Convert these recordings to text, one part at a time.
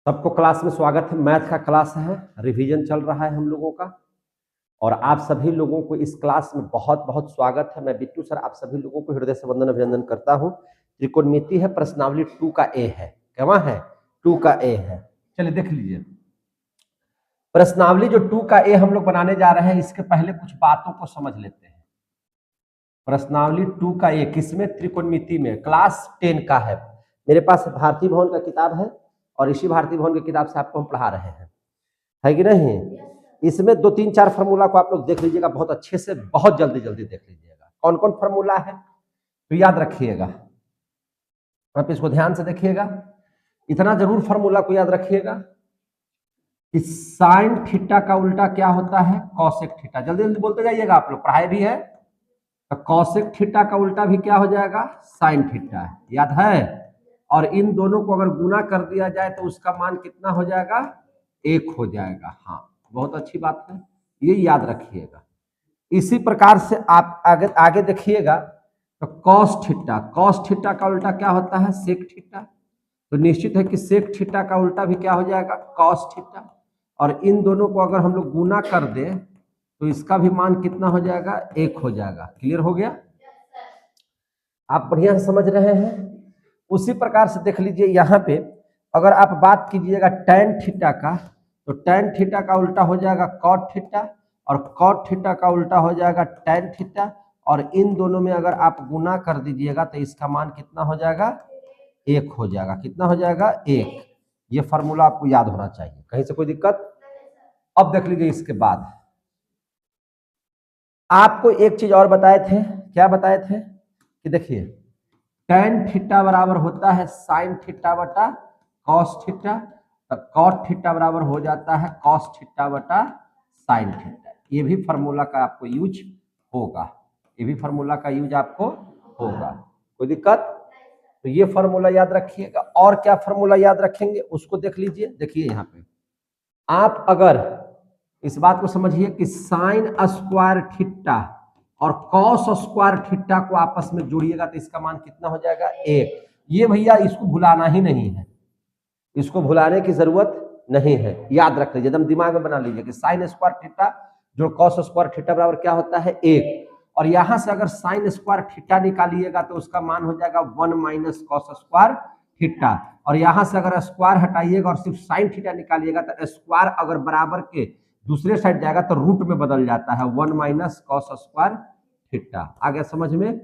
सबको क्लास में स्वागत है। मैथ का क्लास है, रिवीजन चल रहा है हम लोगों का और आप सभी लोगों को इस क्लास में बहुत बहुत स्वागत है। मैं बिट्टू सर आप सभी लोगों को हृदय से वंदन अभिनंदन करता हूं। त्रिकोणमिति है, प्रश्नावली 2 का ए है। क्या है? 2 का ए है। चलिए देख लीजिए प्रश्नावली जो 2 का ए हम लोग बनाने जा रहे हैं, इसके पहले कुछ बातों को समझ लेते हैं। प्रश्नावली 2 का ए किसमें? त्रिकोणमिति में, क्लास 10 का है। मेरे पास भारतीय भवन का किताब है और इसी भारतीय भवन की किताब से आपको हम पढ़ा रहे हैं, है कि नहीं? इसमें 2-3-4 फार्मूला को आप लोग देख लीजिएगा बहुत अच्छे से, बहुत जल्दी जल्दी देख लीजिएगा। कौन कौन फार्मूला है तो याद रखिएगा, आप इसको ध्यान से देखिएगा। इतना जरूर फार्मूला को याद रखिएगा कि साइन थीटा का उल्टा क्या होता है? Cosec theta. जल्दी जल्दी बोलते जाइएगा, आप लोग पढ़ाए भी है। तो कॉसेक थीटा का उल्टा भी क्या हो जाएगा? Sine theta. याद है? और इन दोनों को अगर गुना कर दिया जाए तो उसका मान कितना हो जाएगा? 1 हो जाएगा। हाँ, बहुत अच्छी बात है, ये याद रखिएगा। इसी प्रकार से आप आगे आगे देखिएगा तो कॉस थीटा का उल्टा क्या होता है? Sec theta. तो निश्चित है कि सेक थीटा का उल्टा भी क्या हो जाएगा? Cos theta. और इन दोनों को अगर हम लोग गुना कर दें तो इसका भी मान कितना हो जाएगा? 1 हो जाएगा। क्लियर हो गया? आप बढ़िया से समझ रहे हैं। उसी प्रकार से देख लीजिए यहाँ पे अगर आप बात कीजिएगा tan थीटा का, तो tan थीटा का उल्टा हो जाएगा cot थीटा और cot थीटा का उल्टा हो जाएगा tan थीटा। और इन दोनों में अगर आप गुना कर दीजिएगा तो इसका मान कितना हो जाएगा? 1 हो जाएगा। कितना हो जाएगा? 1। ये फार्मूला आपको याद होना चाहिए, कहीं से कोई दिक्कत? अब देख लीजिए इसके बाद आपको एक चीज और बताए थे। क्या बताए थे? कि देखिए tan थीटा बराबर होता है साइन थीटा बटा कॉस थीटा, तो कॉट थीटा बराबर हो जाता है कॉस थीटा बटा साइन थीटा। ये भी फार्मूला का आपको यूज होगा, ये भी फार्मूला का यूज आपको होगा। कोई दिक्कत? तो ये फार्मूला याद रखिएगा। और क्या फार्मूला याद रखेंगे उसको देख लीजिए। देखिए यहाँ पे आप अगर इस बात को समझिए कि साइन स्क्वायर थीटा और कॉस स्क्वायर थीटा को आपस में जोड़िएगा तो इसका मान कितना हो जाएगा? 1। ये भैया इसको भुलाना ही नहीं है, इसको भुलाने की जरूरत नहीं है, याद रख लीजिए, एकदम दिमाग में बना लीजिए कि साइन स्क्वायर थीटा जो कॉस स्क्वायर थीटा बराबर क्या होता है? 1। और यहां से अगर साइन स्क्वायर थीटा निकालिएगा तो उसका मान हो जाएगा 1 माइनस कॉस स्क्वायर थीटा। और यहां से अगर स्क्वायर हटाइएगा और सिर्फ साइन थीटा निकालिएगा तो स्क्वायर अगर बराबर के दूसरे साइड जाएगा तो रूट में बदल जाता है 1 माइनस कॉस स्क्वायर थीटा। आ गया समझ में?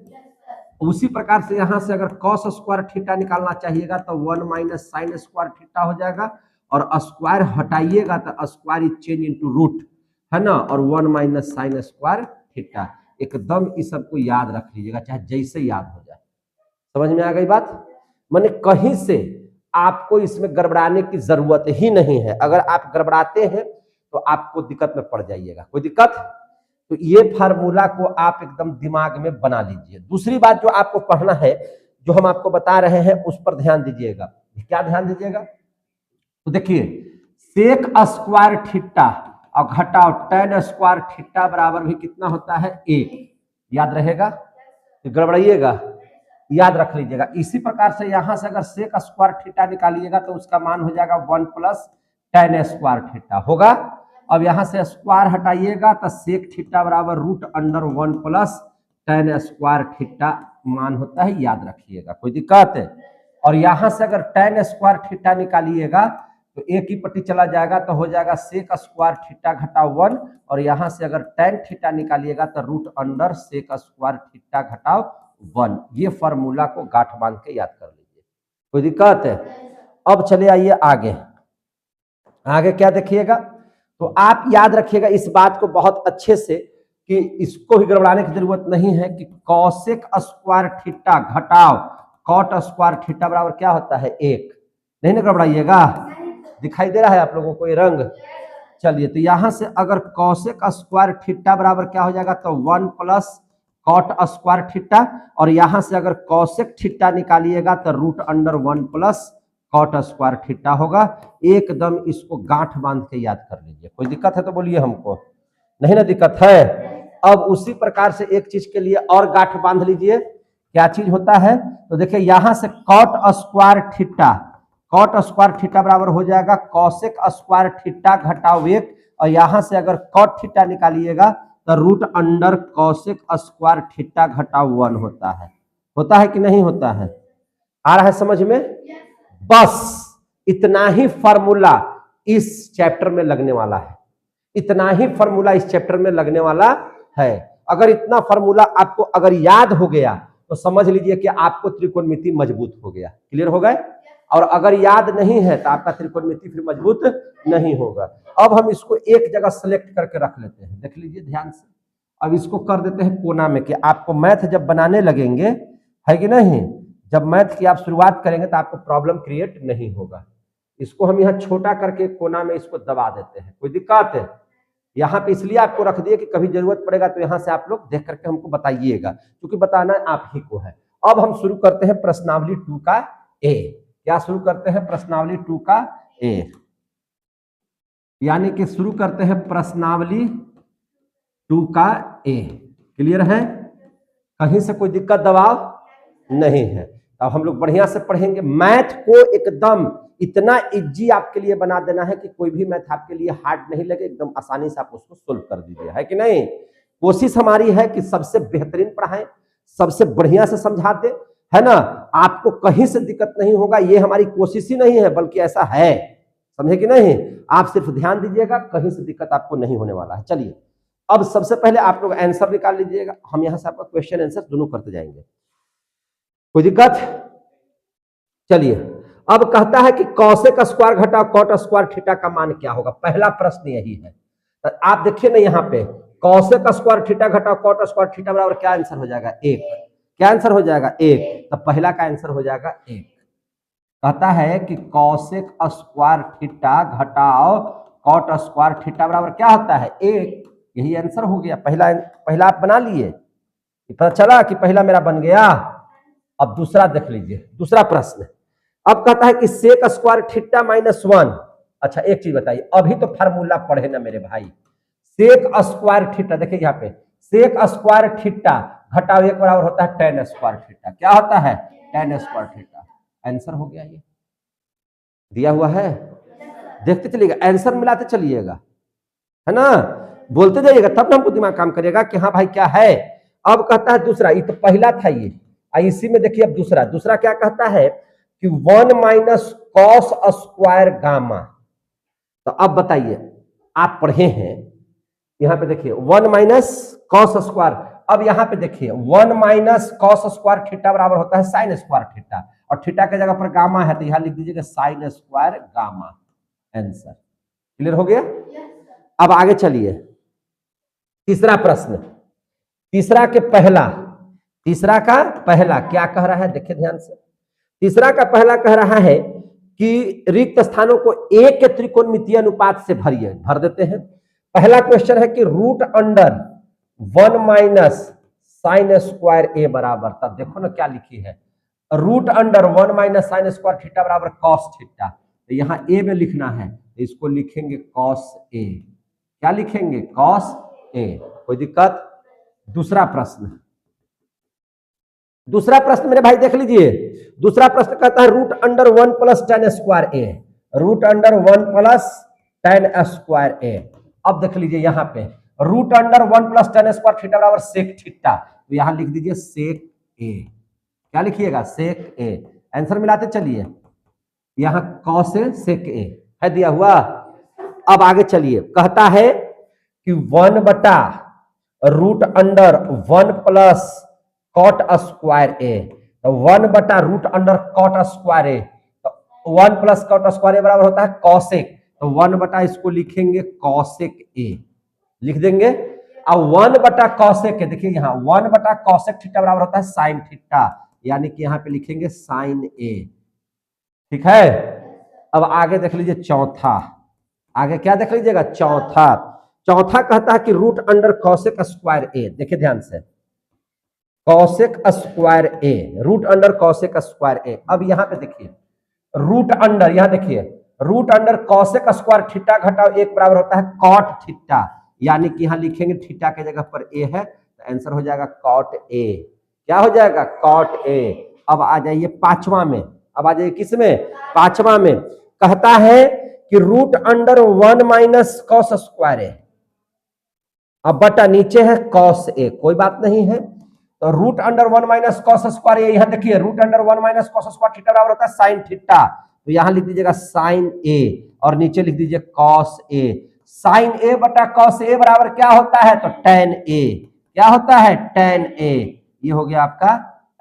उसी प्रकार से यहां से अगर कॉस स्क्वायर थीटा निकालना चाहिएगा तो 1 माइनस साइन स्क्वायर थीटा हो जाएगा। और स्क्वायर हटाइएगा तो square is change into root, है ना, और 1 माइनस साइन स्क्वायर थीटा। एकदम इस सबको याद रख लीजिएगा, चाहे जैसे याद हो जाए। समझ में आ गई बात? माने कहीं से आपको इसमें गड़बड़ाने की जरूरत ही नहीं है। अगर आप गड़बड़ाते हैं तो आपको दिक्कत में पड़ जाइएगा। कोई दिक्कत? तो ये फार्मूला को आप एकदम दिमाग में बना लीजिए। दूसरी बात जो आपको पढ़ना है, जो हम आपको बता रहे हैं, उस पर ध्यान दीजिएगा। क्या ध्यान दीजिएगा? तो देखिए सेक स्क्वायर थीटा और घटाओ tan स्क्वायर थीटा बराबर भी कितना होता है? 1। याद रहेगा? तो गड़बड़ाइएगा, याद रख लीजिएगा। इसी प्रकार से यहां से अगर सेक स्क्वायर थीटा निकालिएगा तो उसका मान हो जाएगा 1 प्लस tan स्क्वायर थीटा होगा। अब यहां से स्क्वायर हटाइएगा तो सेक थीटा बराबर root under 1 plus tan square theta मान होता है, याद रखिएगा। कोई दिक्कत है? और यहां से अगर tan स्क्वायर थीटा निकालिएगा तो एक ही पट्टी चला जाएगा तो हो जाएगा सेक स्क्वायर थीटा घटा 1। और यहां से अगर tan थीटा निकालिएगा तो root under sec square theta घटाओ 1। ये फार्मूला को गांठ बांध के याद कर लीजिए। कोई दिक्कत है? अब चले आइए आगे। आगे क्या देखिएगा? तो आप याद रखिएगा इस बात को बहुत अच्छे से कि इसको ही गड़बड़ाने की जरूरत नहीं है कि कॉसेक स्क्वायर थीटा घटाओ कॉट स्क्वायर थीटा बराबर क्या होता है? 1। नहीं ना गड़बड़ाइएगा। दिखाई दे रहा है आप लोगों को ये रंग? चलिए, तो यहां से अगर कॉसेक स्क्वायर थीटा बराबर क्या हो जाएगा? तो 1 प्लस कॉट स्क्वायर थीटा। और यहां से अगर कॉसेक थीटा निकालिएगा तो root under 1 plus cot square theta होगा। एकदम इसको गांठ बांध के याद कर लीजिए। कोई दिक्कत है तो बोलिए हमको, नहीं ना दिक्कत है? अब उसी प्रकार से एक चीज के लिए और गांठ बांध लीजिए। क्या चीज होता है? तो देखिए यहां से cot square theta, cot square theta बराबर हो जाएगा कॉसेक स्क्वायर थीटा घटाव 1, और यहां से अगर कॉट थीटा निकालिएगा तो root under cosec square theta घटाव 1 होता है कि नहीं होता है? आ रहा है समझ में? बस इतना ही फार्मूला इस चैप्टर में लगने वाला है, इतना ही फार्मूला इस चैप्टर में लगने वाला है। अगर इतना फार्मूला आपको अगर याद हो गया तो समझ लीजिए कि आपको त्रिकोणमिति मजबूत हो गया। क्लियर हो गए? और अगर याद नहीं है तो आपका त्रिकोणमिति फिर मजबूत नहीं होगा। अब हम इसको एक जगह सेलेक्ट करके रख लेते हैं, देख लीजिए ध्यान से। अब इसको कर देते हैं कोना में, कि आपको मैथ जब बनाने लगेंगे, है कि नहीं, जब मैथ की आप शुरुआत करेंगे तो आपको प्रॉब्लम क्रिएट नहीं होगा। इसको हम यहाँ छोटा करके कोना में इसको दबा देते हैं, कोई दिक्कत है? यहाँ पे इसलिए आपको रख दिए कि कभी जरूरत पड़ेगा तो यहाँ से आप लोग देख करके हमको बताइएगा, क्योंकि बताना आप ही को है। अब हम शुरू करते हैं प्रश्नावली 2 का ए। क्या शुरू करते हैं? प्रश्नावली 2 का ए, यानी कि शुरू करते हैं प्रश्नावली 2 का ए। क्लियर है? कहीं से कोई दिक्कत दबाव नहीं है। अब हम लोग बढ़िया से पढ़ेंगे। मैथ को एकदम इतना इजी आपके लिए बना देना है कि कोई भी मैथ आपके लिए हार्ड नहीं लगे, एकदम आसानी से आप उसको सोल्व कर दीजिए, है कि नहीं? कोशिश हमारी है कि सबसे बेहतरीन पढ़ाएं, सबसे बढ़िया से समझा दे, है ना। आपको कहीं से दिक्कत नहीं होगा, ये हमारी कोशिश ही नहीं है, बल्कि ऐसा है, समझे कि नहीं? आप सिर्फ ध्यान दीजिएगा, कहीं से दिक्कत आपको नहीं होने वाला है। चलिए अब सबसे पहले आप लोग आंसर निकाल लीजिएगा, हम यहां से आपका क्वेश्चन आंसर दोनों करते जाएंगे, कोई दिक्कत? चलिए अब कहता है कि कॉसेक स्क्वायर घटाओ कॉट स्क्वायर थीटा का मान क्या होगा। पहला प्रश्न यही है। तो आप देखिए ना यहाँ पे, कॉसेक स्क्वायर थीटा घटाओ कॉट स्क्वायर थीटा बराबर क्या आंसर हो जाएगा? 1। क्या आंसर हो जाएगा? 1। तो पहला का आंसर हो जाएगा 1। कहता है कि कॉसेक स्क्वायर थीटा घटाओ कॉट स्क्वायर थीटा बराबर क्या होता है? 1। यही आंसर हो गया। पहला आप बना लिए, पता चला कि पहला मेरा बन गया। अब दूसरा देख लीजिए, दूसरा प्रश्न। अब कहता है कि सेक स्क्वायर थीटा -1। अच्छा एक चीज बताइए, अभी तो फार्मूला पढ़े ना मेरे भाई। सेक स्क्वायर थीटा, देखिए यहाँ पे सेक स्क्वायर थीटा घटाव 1 बराबर होता है tan स्क्वायर थीटा। क्या होता है? tan square theta. आंसर हो गया, ये दिया हुआ है, देखते चलिएगा, आंसर मिलाते चलिएगा, है ना, बोलते जाइएगा, तब ना हमको दिमाग काम करेगा कि हाँ भाई क्या है। अब कहता है दूसरा, ये तो पहला था ये, इसी में देखिए अब दूसरा क्या कहता है कि 1 - cos स्क्वायर गामा। तो अब बताइए, आप पढ़े हैं, यहां पे देखिए 1 - cos स्क्वायर। अब यहां पे देखिए 1 - cos स्क्वायर थीटा बराबर होता है sin स्क्वायर थीटा, और थीटा के जगह पर गामा है तो यहां लिख दीजिएगा sin square gamma. Answer clear हो गया? अब आगे चलिए, तीसरा प्रश्न। तीसरा का पहला क्या कह रहा है, देखिए ध्यान से। तीसरा का पहला कह रहा है कि रिक्त स्थानों को एक के त्रिकोणमितीय अनुपात से भर देते हैं। पहला क्वेश्चन है कि root under 1 - sin square A बराबर, तब देखो ना क्या लिखी है, root under 1 - sin square theta बराबर कॉस थीटा। तो यहां ए में लिखना है, तो इसको लिखेंगे कॉस ए। क्या लिखेंगे? Cos A. कोई दिक्कत? दूसरा प्रश्न मेरे भाई देख लीजिए। दूसरा प्रश्न कहता है root under 1 + tan square A. Root under 1 + tan square A. अब देख लीजिए यहाँ पे root under 1 + tan square theta बराबर सेक थीटा, तो यहां लिख दीजिए सेक ए। क्या लिखिएगा? सेक ए। आंसर मिलाते चलिए, यहां कॉस सेक ए है दिया हुआ। अब आगे चलिए, कहता है कि 1/रूट अंडर 1 + कॉट स्क्वायर ए। तो 1/रूट अंडर कॉट स्क्वायर ए, तो 1 + कॉट स्क्वायर ए बराबर होता है कॉसेक, तो 1/, इसको लिखेंगे कॉसेक ए, लिख देंगे। अब 1/कॉसेक ए, देखिए यहाँ 1/कॉसेक थीटा बराबर होता है साइन थीटा, यानी कि यहाँ पे लिखेंगे साइन ए। ठीक है? अब आगे देख लीजिए चौथा। आगे क्या देख लीजिएगा? चौथा कहता है कि root under cosec square A. देखिए ध्यान से, cosec square A, root under cosec square A. अब यहां पे देखिए रूट अंडर, यहां देखिए root under cosec square theta घटाव 1 बराबर होता है कॉट थीटा, यानी कि यहां लिखेंगे थीटा के जगह पर ए है, तो आंसर हो जाएगा कॉट ए। क्या हो जाएगा? Cot A. अब आ जाइए पांचवा में, अब आ जाइए किस में? पांचवा में कहता है कि root under 1 minus cos square A, अब बटा नीचे है कॉस ए, कोई बात नहीं है, तो root under 1 minus cos square A, यहां देखिए root under 1 minus cos square theta बराबर होता है साइन थीटा, तो यहां लिख दीजिएगा साइन ए और नीचे लिख दीजिए कॉस ए। साइन ए बटा कॉस ए बराबर क्या होता है, तो टेन ए, क्या होता है टेन ए, ये हो गया आपका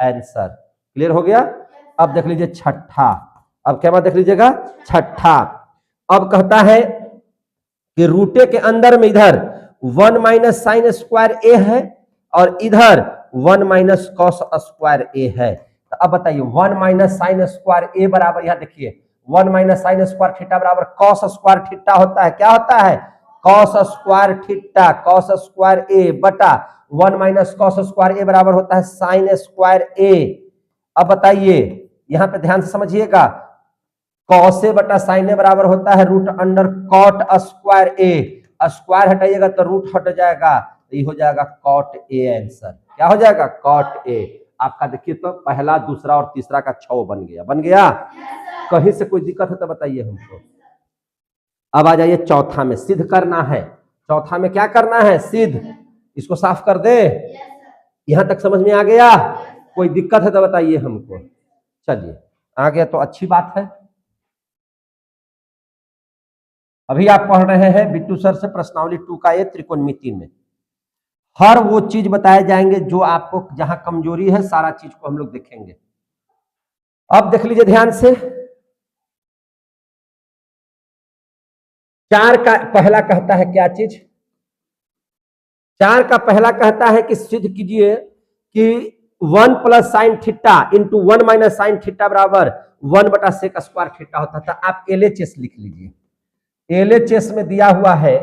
आंसर। क्लियर हो गया। अब देख लीजिए छठा, अब क्या बात देख लीजिएगा छठा, अब कहता है कि रूटे के अंदर में इधर 1 माइनस साइन स्क्वायर ए है और इधर 1 माइनस कॉस स्क्वायर ए है, तो अब बताइए 1 माइनस साइन स्क्वायर ए बराबर, यहां देखिए 1 माइनस साइन स्क्वायर थीटा बराबर कॉस स्क्वायर थीटा होता है, क्या होता है cos square theta, cos square A बटा 1 माइनस कॉस स्क्वायर ए बराबर होता है साइन स्क्वायर ए। अब बताइए यहां पे ध्यान से समझिएगा, कॉस ए बटा साइन ए बराबर होता है root under cot square A, square हटाइएगा तो रूट हट जाएगा, तो ये हो जाएगा कॉट ए आंसर, क्या हो जाएगा कॉट ए। आपका देखिए तो पहला दूसरा और तीसरा का 6 बन गया, बन गया। कहीं से कोई दिक्कत है तो बताइए हमको। अब आ जाइए चौथा में, सिद्ध करना है, चौथा में क्या करना है सिद्ध, इसको साफ कर दे, यहां तक समझ में आ गया, कोई दिक्कत है तो बताइए हमको। चलिए आ गया तो अच्छी बात है। अभी आप पढ़ रहे हैं बिट्टू सर से प्रश्नावली 2 का ये त्रिकोणमिति में हर वो चीज बताए जाएंगे जो आपको जहां कमजोरी है, सारा चीज को हम लोग देखेंगे। अब देख लीजिए ध्यान से, 4 का पहला कहता है क्या चीज, 4 का पहला कहता है कि सिद्ध कीजिए कि 1 plus sine theta into 1 minus sine theta बराबर 1 बटा सेक स्क्वायर थीटा होता था। आप एलएचएस लिख लीजिए, एलएचएस में दिया हुआ है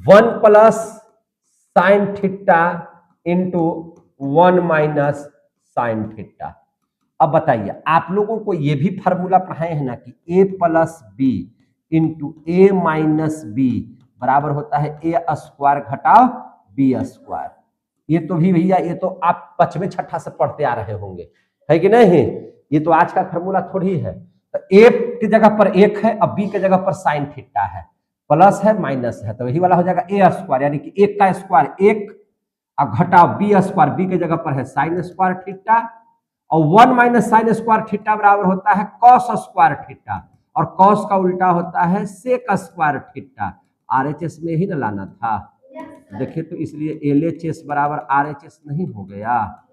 1 plus sine theta into 1 minus sine theta. अब बताइए आप लोगों को यह भी फार्मूला पढ़ाए हैं ना कि ए plus B into A minus B बराबर होता है ए स्क्वायर घटाओ बी स्क्वायर। ये तो भी भैया ये तो आप 5वें छठा से पढ़ते आ रहे होंगे, है कि नहीं, ये तो आज का फार्मूला थोड़ी है। तो ए की जगह पर 1 है, अब बी की जगह पर साइन थीटा है, प्लस है माइनस है, तो यही वाला हो जाएगा ए स्क्वायर, यानी कि 1 का स्क्वायर 1, अब घटाओ बी स्क्वायर, बी की जगह पर है साइन स्क्वायर थीटा, और 1 माइनस साइन स्क्वायर थीटा बराबर होता है कॉस स्क्वायर थीटा, और कॉस का उल्टा होता है सेक स्क्वायर थीटा। आरएचएस में ही ना लाना था, देखिए तो इसलिए एलएचएस बराबर आरएचएस नहीं हो गया,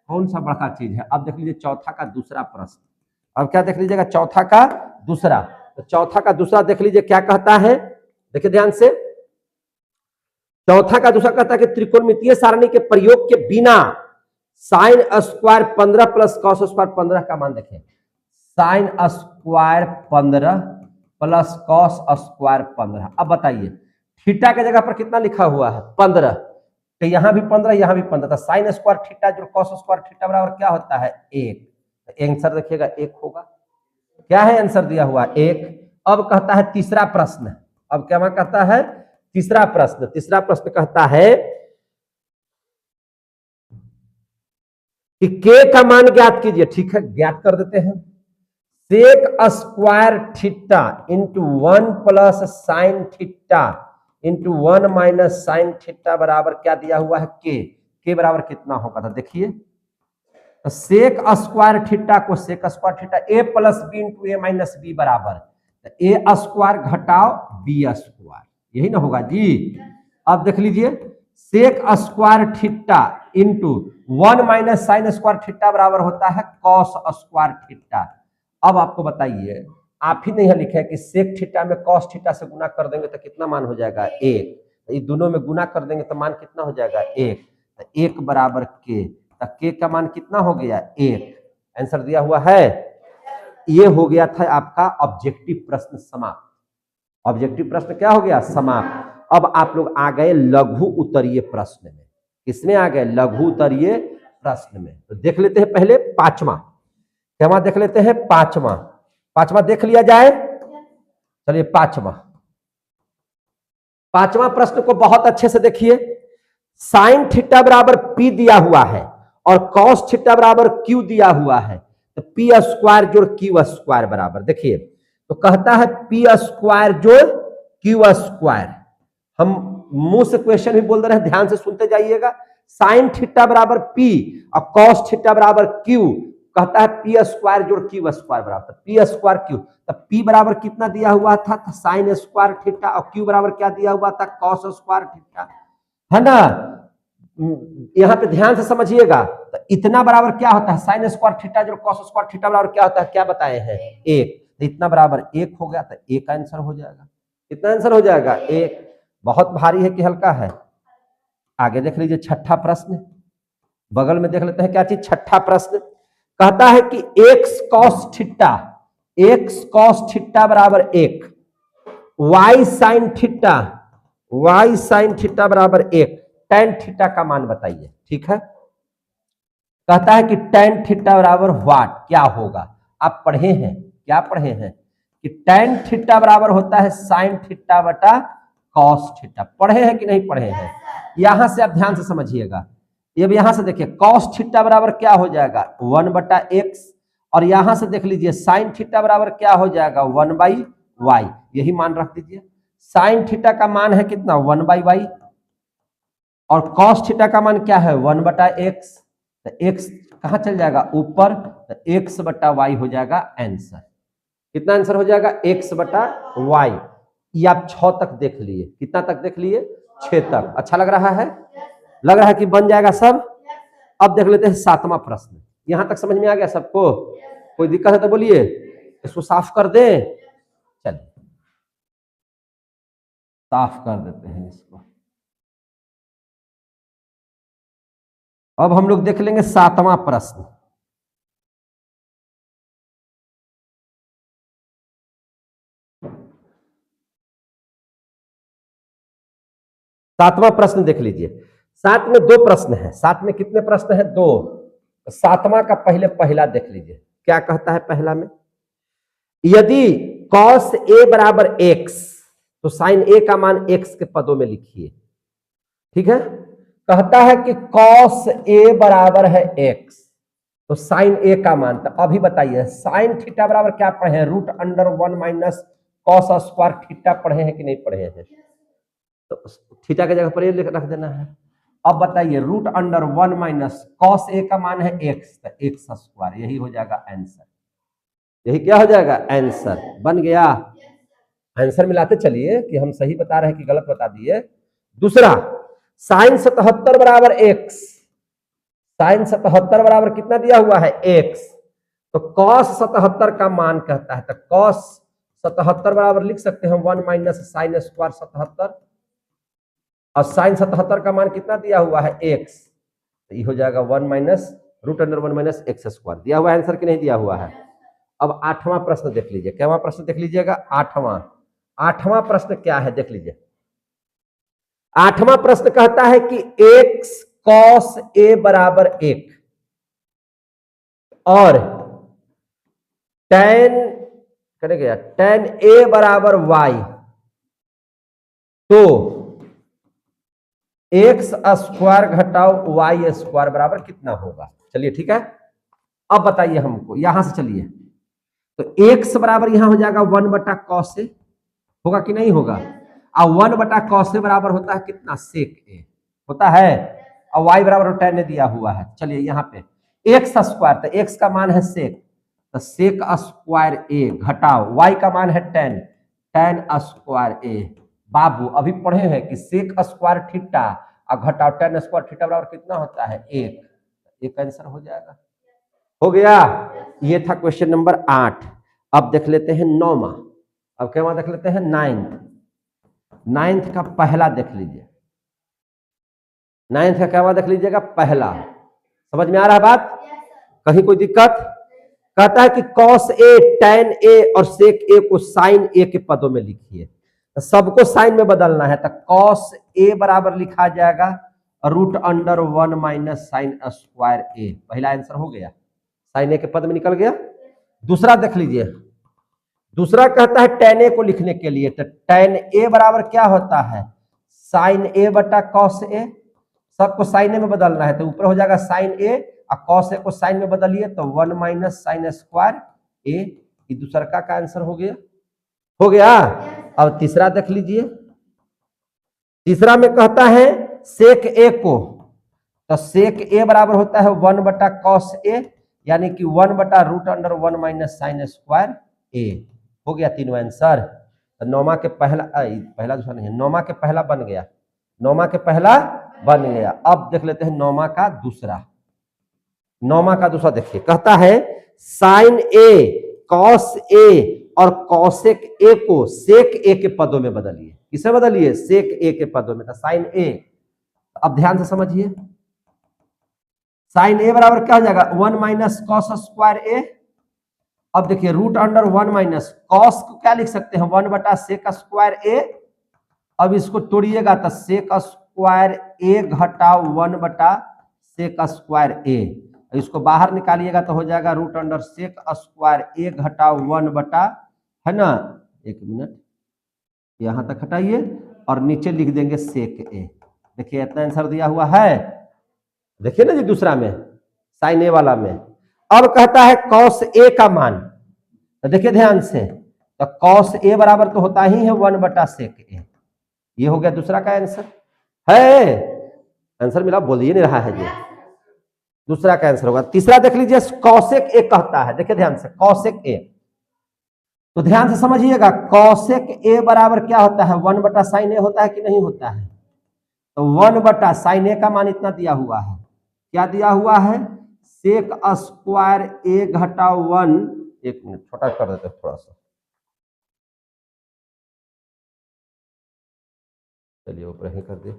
कौन सा बड़का चीज है। अब देख लीजिए चौथा का दूसरा प्रश्न, अब क्या देख लीजिएगा चौथा का दूसरा, तो चौथा का दूसरा देख लीजिए क्या कहता है, देखिए ध्यान से, चौथा का दूसरा कहता है कि त्रिकोणमितीय सारणी के प्रयोग के बिना sine square 15 plus cos square 15 का मान देखें, sine square 15 plus cos square 15। अब बताइए थीटा के जगह पर कितना लिखा हुआ है 15, तो यहां भी 15 यहां भी 15, तो साइन स्क्वायर थीटा जो कॉस स्क्वायर थीटा बराबर क्या होता है 1, तो आंसर देखिएगा 1 होगा। क्या है आंसर दिया हुआ 1। अब कहता है तीसरा प्रश्न, अब क्या कहता है तीसरा प्रश्न, तीसरा प्रश्न कहता है कि के का मान ज्ञात कीजिए, ठीक है ज्ञात कर देते हैं, sec square theta into 1 plus sine theta into 1 minus sine theta बराबर क्या दिया हुआ है के बराबर कितना होगा, तो देखिए तो सेक स्क्वायर थीटा को sec square theta A plus B into A minus B बराबर ए स्क्वायर घटाओ बी स्क्वायर, यही ना होगा जी। अब देख लीजिए sec square theta into 1 minus sine square theta बराबर होता है कॉस स्क्वायर थीटा। अब आपको बताइए, आप ही नहीं लिखे कि सेक थीटा में कॉस थीटा से गुना कर देंगे तो कितना मान हो जाएगा 1, तो ये दोनों में गुना कर देंगे तो मान कितना हो जाएगा 1, तो 1 बराबर के, तो के का मान कितना हो गया 1, आंसर दिया हुआ है। ये हो गया था आपका ऑब्जेक्टिव प्रश्न समाप्त, ऑब्जेक्टिव प्रश्न क्या हो गया समाप्त। अब आप लोग आ गए लघु उत्तरीय प्रश्न में, किसमें आ गए लघु उत्तरीय प्रश्न में। तो देख लेते हैं पहले पांचवा, क्या देख लेते हैं पांचवा, पांचवा देख लिया जाए। चलिए पांचवा प्रश्न को बहुत अच्छे से देखिए, साइन थीटा बराबर पी दिया हुआ है और कॉस थीटा बराबर क्यू दिया हुआ है, तो पी स्क्वायर जोड़ क्यू स्क्वायर बराबर, देखिए तो कहता है पी स्क्वायर जोड़ क्यू स्क्वायर। हम मुंह से क्वेश्चन भी बोल रहे हैं, ध्यान से सुनते जाइएगा। साइन थीटा बराबर पी और कॉस थीटा बराबर क्यू, कहता है पी स्क्वायर जोड़ क्यू स्क्वायर बराबर पी स्क्वायर क्यू। तो पी बराबर कितना दिया हुआ था, साइन स्क्वायर थीटा, और क्यू बराबर क्या दिया हुआ था, कॉस स्क्वायर थीटा, है ना। यहां पे ध्यान से समझिएगा। तो इतना बराबर क्या होता है, साइन स्क्वायर थीटा जोड़ कॉस स्क्वायर थीटा बराबर क्या होता है, क्या बताए हैं, एक। तो इतना बराबर एक हो गया, तो एक का आंसर हो जाएगा। कितना आंसर हो जाएगा, एक। बहुत भारी है कि हल्का है। आगे देख लीजिए छठा प्रश्न, बगल में देख लेते हैं क्या चीज, छठा प्रश्न कहता है कि एक्स कॉस थीटा बराबर एक, वाई साइन थीटा बराबर एक, टेन थीटा का मान बताइए। ठीक है, कहता है कि टेन थीटा बराबर व्हाट, क्या होगा। आप पढ़े हैं, क्या पढ़े हैं कि टेन थीटा बराबर होता है साइन थीटा बटा कॉस थीटा। पढ़े हैं कि नहीं पढ़े हैं। यहां से आप ध्यान से समझिएगा। ये भी यहां से देखिए कॉस थीटा बराबर क्या हो जाएगा, 1/x, और यहां से देख लीजिए साइन थीटा बराबर क्या हो जाएगा, 1/y। यही मान रख दीजिए। साइन थीटा का मान है कितना, 1/y, और कॉस थीटा का मान क्या है, 1/x। तो x कहां चल जाएगा, ऊपर, तो x/y हो जाएगा आंसर। कितना आंसर हो जाएगा, x/y। ये आप 6 तक देख लिए, कितना तक देख लिए, 6 तक। अच्छा लग रहा है, लग रहा है कि बन जाएगा सब। अब देख लेते हैं 7वां प्रश्न। यहां तक समझ में आ गया सबको, कोई दिक्कत है तो बोलिए, इसको साफ कर दें। चलिए साफ कर देते हैं इसको। अब हम लोग देख लेंगे 7वां प्रश्न। सातवां प्रश्न देख लीजिए। 7 में 2 प्रश्न है, 7 में कितने प्रश्न है, 2। 7वां का पहला देख लीजिए क्या कहता है। पहला में यदि cos a बराबर x, तो साइन a का मान x के पदों में लिखिए। ठीक है, कहता है कि cos a बराबर है x, तो साइन a का मान, तो अभी बताइए साइन थीटा बराबर क्या पढ़े हैं, √1 माइनस कॉस स्क्वायर थीटा पढ़े हैं कि नहीं पढ़े हैं। तो थीटा की जगह पर ये रख देना है। अब बताइए √1 माइनस कॉस ए का मान है x, तो एक्स स्क्वायर, यही हो जाएगा आंसर। यही क्या हो जाएगा, आंसर बन गया। आंसर मिलाते चलिए कि हम सही बता रहे हैं कि गलत बता दिए। दूसरा, साइन 77 बराबर x, साइन 77 बराबर कितना दिया हुआ है, x, तो कॉस 77 का मान कहता है, तो कॉस 77 बराबर लिख सकते हैं 1 माइनस साइन स्क्वायर 77, और साइन 77 का मान कितना दिया हुआ है, x, तो ये हो जाएगा 1 माइनस √1 माइनस एक्स स्क्वायर। दिया हुआ आंसर कि नहीं दिया हुआ है। अब 8वां प्रश्न देख लीजिए, क्या प्रश्न देख लीजिएगा, 8वां प्रश्न क्या है देख लीजिए। 8वां प्रश्न कहता है कि x cos a बराबर 1 और tan a बराबर y, तो एक्स स्क्वायर घटाओ वाई स्क्वायर बराबर कितना होगा। चलिए ठीक है, अब बताइए हमको, यहां से चलिए। तो एक्स बराबर यहां हो जाएगा 1/cos a, होगा कि नहीं होगा। और 1/cos a बराबर होता है कितना, sec a होता है, और y बराबर tan a दिया हुआ है। चलिए यहाँ पे एक्स स्क्वायर, तो एक्स का मान है sec, तो sec स्क्वायर a घटाओ y का मान है tan स्क्वायर a। बाबू अभी पढ़े हैं कि सेक स्क्वायर थीटा और घटाओ tan स्क्वायर थीटा बराबर कितना होता है, 1। एक आंसर हो जाएगा, हो गया। ये था क्वेश्चन नंबर 8। अब देख लेते हैं 9वां। अब क्या देख लेते हैं, 9th का पहला देख लीजिए। 9th का क्या देख लीजिएगा, पहला। समझ में आ रहा है बात, कहीं कोई दिक्कत। कहता है कि cos a tan a और sec a को sin a के पदों में लिखिए। तो सबको साइन में बदलना है, तो cos a बराबर लिखा जाएगा √1 माइनस साइन स्क्वायर a। पहला आंसर हो गया, साइन a के पद में निकल गया। दूसरा देख लीजिए, दूसरा कहता है tan a को लिखने के लिए, तो tan a बराबर क्या होता है, साइन a बटा cos a। सबको साइन a में बदलना है, तो ऊपर हो जाएगा साइन a और cos a को साइन में बदलिए तो 1 माइनस साइन स्क्वायर a, ये दूसरा का आंसर हो गया। अब तीसरा देख लीजिए, तीसरा में कहता है सेक a को, तो सेक a बराबर होता है 1 बटा कॉस a, यानी कि 1 बटा root under 1 minus sine square a। हो गया तीनों आंसर। तो नौमा के पहला दूसरा नहीं है, नौमा के पहला बन गया, नौमा के पहला बन गया। अब देख लेते हैं नौमा का दूसरा। नौमा का दूसरा देखिए, कहता है साइन a कॉस a और कॉसेक a को सेक a के पदों में बदलिए। किसे बदलिए? सेक a के पदों में, तो साइन a। अब ध्यान से समझिए, साइन a बराबर क्या हो जाएगा? 1 माइनस कॉस स्क्वायर a। अब देखिए रूट अंडर 1 माइनस कॉस को क्या लिख सकते हैं? 1 बटा सेक स्क्वायर a। अब इसको तोड़िएगा तो सेक स्क्वायर a घटा 1 बटा सेक स्क्वायर a। इसको बाहर निकालिएगा तो हो जाएगा root under sec square a घटा 1 बटा, है ना, एक मिनट, यहां तक हटाइए और नीचे लिख देंगे सेक a। देखिए इतना आंसर दिया हुआ है, देखिए ना जी दूसरा में साइन a वाला में। अब कहता है कॉस a का मान, तो देखिए ध्यान से, तो कॉस a बराबर तो होता ही है 1 बटा सेक a। ये हो गया दूसरा का आंसर है। आंसर मिला, बोल ही नहीं रहा है जी, दूसरा का आंसर होगा। तीसरा देख लीजिए, कॉसेक a कहता है, देखिए ध्यान से कॉसेक a, तो ध्यान से समझिएगा, कॉसेक a बराबर क्या होता है? 1 बटा साइन a होता है कि नहीं होता है? तो 1 बटा साइन a का मान इतना दिया हुआ है, क्या दिया हुआ है? सेक स्क्वायर a घटा 1, एक मिनट छोटा कर देते हैं थोड़ा सा, चलिए ऊपर ही कर दिए।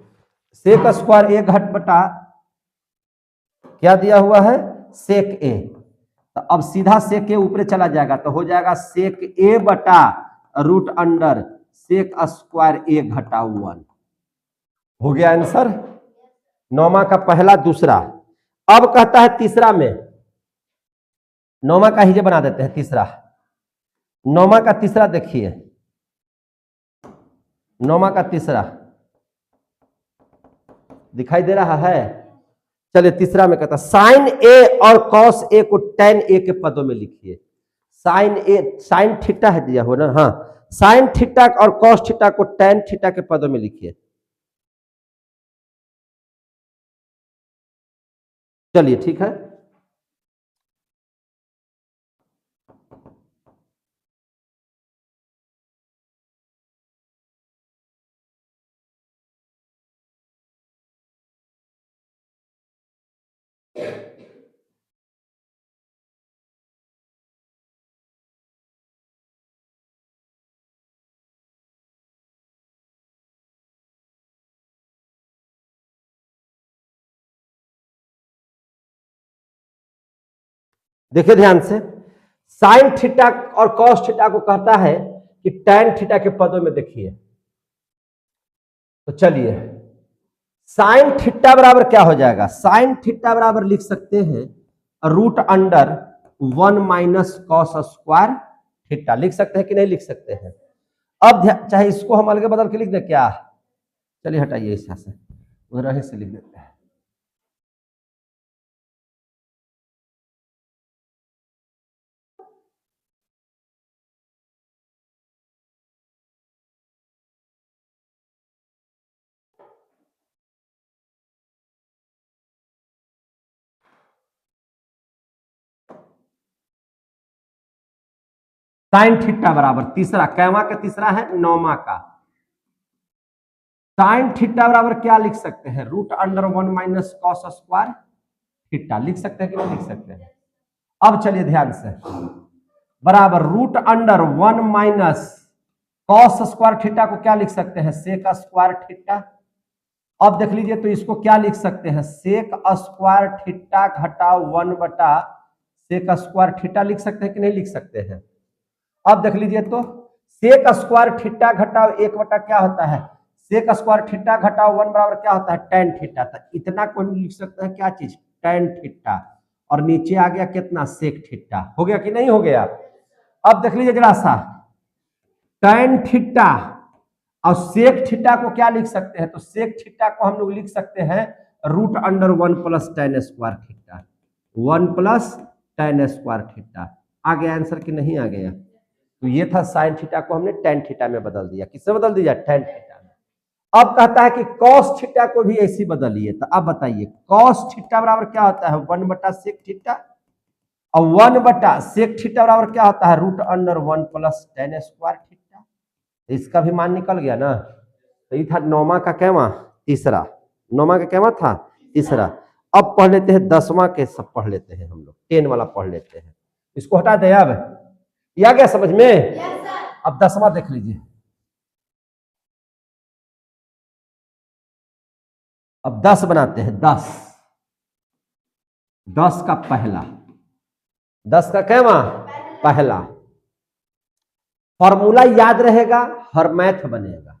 सेक स्क्वायर a घट बटा क्या दिया हुआ है? सेक a। तो अब सीधा सेक a ऊपर चला जाएगा तो हो जाएगा सेक a बटा root under sec square a घटा 1। हो गया आंसर नौमा का पहला दूसरा। अब कहता है तीसरा में, नौमा का ही बना देते हैं तीसरा। नौमा का तीसरा देखिए, नौमा का तीसरा दिखाई दे रहा है। चलिए तीसरा में कहता साइन a और कॉस a को टेन a के पदों में लिखिए। साइन a, साइन थीटा है दिया हो ना, हाँ, साइन थीटा और कॉस थीटा को टेन थीटा के पदों में लिखिए। चलिए ठीक है, देखिए ध्यान से, साइन थीटा और कॉस थीटा को कहता है कि टेन थीटा के पदों में देखिए। तो चलिए साइन थीटा बराबर क्या हो जाएगा? साइन थीटा बराबर लिख सकते हैं root under 1 minus cos square theta. लिख सकते हैं कि नहीं लिख सकते हैं? अब चाहे इसको हम अलग बदल के लिख दें क्या? चलिए हटाइए, इस से उधर से लिख देते हैं। साइन थीटा बराबर तीसरा, कैमा का तीसरा है नौमा का, साइन थीटा बराबर क्या लिख सकते हैं? Root under 1 minus cos square theta. लिख सकते हैं कि नहीं लिख सकते हैं? अब चलिए ध्यान से, बराबर root under 1 minus cos square theta को क्या लिख सकते हैं? Sec square theta. अब देख लीजिए, तो इसको क्या लिख सकते हैं? सेक स्क्वायर थीटा घटा 1 बटा सेक स्क्वायर थीटा लिख सकते हैं कि नहीं लिख सकते हैं? अब देख लीजिए, तो सेक स्क्वायर थीटा घटाओ 1 बटा क्या होता है? सेक स्क्वायर थीटा घटाओ 1 बराबर क्या होता है? Tan theta. तो इतना कौन लिख सकता है? क्या चीज? Tan theta. और नीचे आ गया कितना? Sec theta. हो गया कि नहीं हो गया? अब देख लीजिए जरा सा, टेन थीटा और सेक थीटा को क्या लिख सकते हैं? तो सेक थीटा को हम लोग लिख सकते हैं root under 1 plus tan square theta. 1 plus tan square theta. आ गया आंसर कि नहीं आ गया? तो ये था साइन थीटा को हमने tan थीटा में बदल दिया। किससे बदल दिया? tan थीटा में। अब कहता है कि cos थीटा को भी ऐसी बदलिए। तो अब बताइए cos थीटा बराबर क्या होता है? 1 बटा सेक थीटा, और 1 बटा सेक थीटा बराबर क्या होता है? Root under 1 plus tan square theta. इसका भी मान निकल गया ना। तो ये था नौमा का कैवा? तीसरा। नौमा का कैवा था? तीसरा। अब पढ़ लेते हैं 10वां के, सब पढ़ लेते हैं हम लोग, 10 वाला पढ़ लेते हैं। इसको हटा दे। अब ये आ गया समझ में? अब 10वां देख लीजिए। अब 10 बनाते हैं। 10 का पहला, 10 का कैवा? पहला। फॉर्मूला याद रहेगा, हर मैथ बनेगा।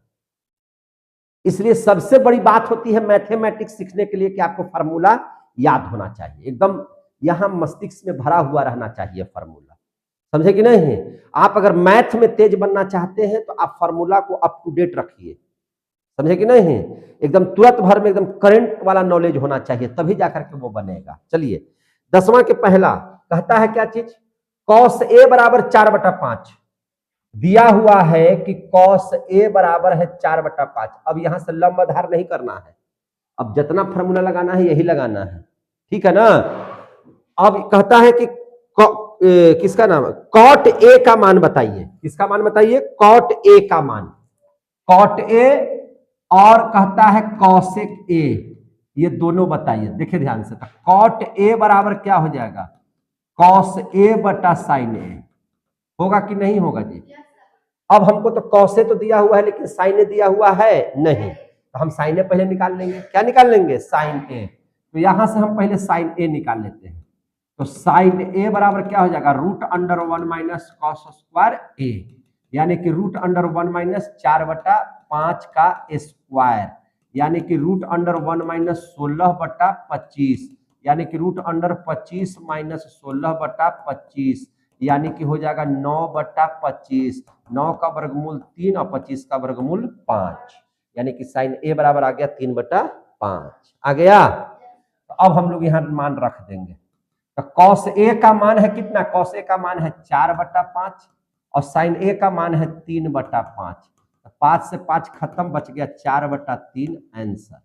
इसलिए सबसे बड़ी बात होती है मैथमेटिक्स सीखने के लिए कि आपको फॉर्मूला याद होना चाहिए, एकदम यहां मस्तिष्क में भरा हुआ रहना चाहिए फॉर्मूला। समझे कि नहीं? आप अगर मैथ में तेज बनना चाहते हैं तो आप फॉर्मूला को अप टू डेट रखिए। समझे कि नहीं? एकदम तुरंत भर में एकदम करंट वाला नॉलेज होना चाहिए, तभी जाकर के वो बनेगा। चलिए 10वां के पहला कहता है क्या चीज? cos a बराबर 4/5 दिया हुआ है कि cos a बराबर है 4/5। अब यहां से लंब आधार नहीं करना है, अब जितना फॉर्मूला लगाना है यही लगाना है, ठीक है ना? अब कहता है कि किसका नाम? cot a का मान बताइए। किसका मान बताइए? cot a का मान। cot a और कहता है cosec a, ये दोनों बताइए। देखिए ध्यान से, तो cot a बराबर क्या हो जाएगा? cos a बटा sin a। होगा कि नहीं होगा जी? अब हमको तो cos a तो दिया हुआ है लेकिन sin a दिया हुआ है नहीं, तो हम sin a पहले निकाल लेंगे। क्या निकाल लेंगे? sin a। तो यहां से हम पहले sin a निकाल लेते हैं। तो sin a बराबर क्या हो जाएगा? Root under 1 minus cos square a, यानी कि रूट अंडर 1 माइनस 4/5 का स्क्वायर, यानी कि रूट अंडर 1 माइनस 16/25, यानी कि रूट अंडर 25 माइनस 16/25, यानी कि हो जाएगा 9/25। 9 का वर्गमूल 3 और 25 का वर्गमूल 5, यानी कि साइन a बराबर आ गया 3/5। आ गया? तो अब हम लोग यहाँ मान रख देंगे। तो cos a का मान है कितना? cos a का मान है 4/5 और sin a का मान है 3/5। तो 5 से 5 खत्म, बच गया 4/3 आंसर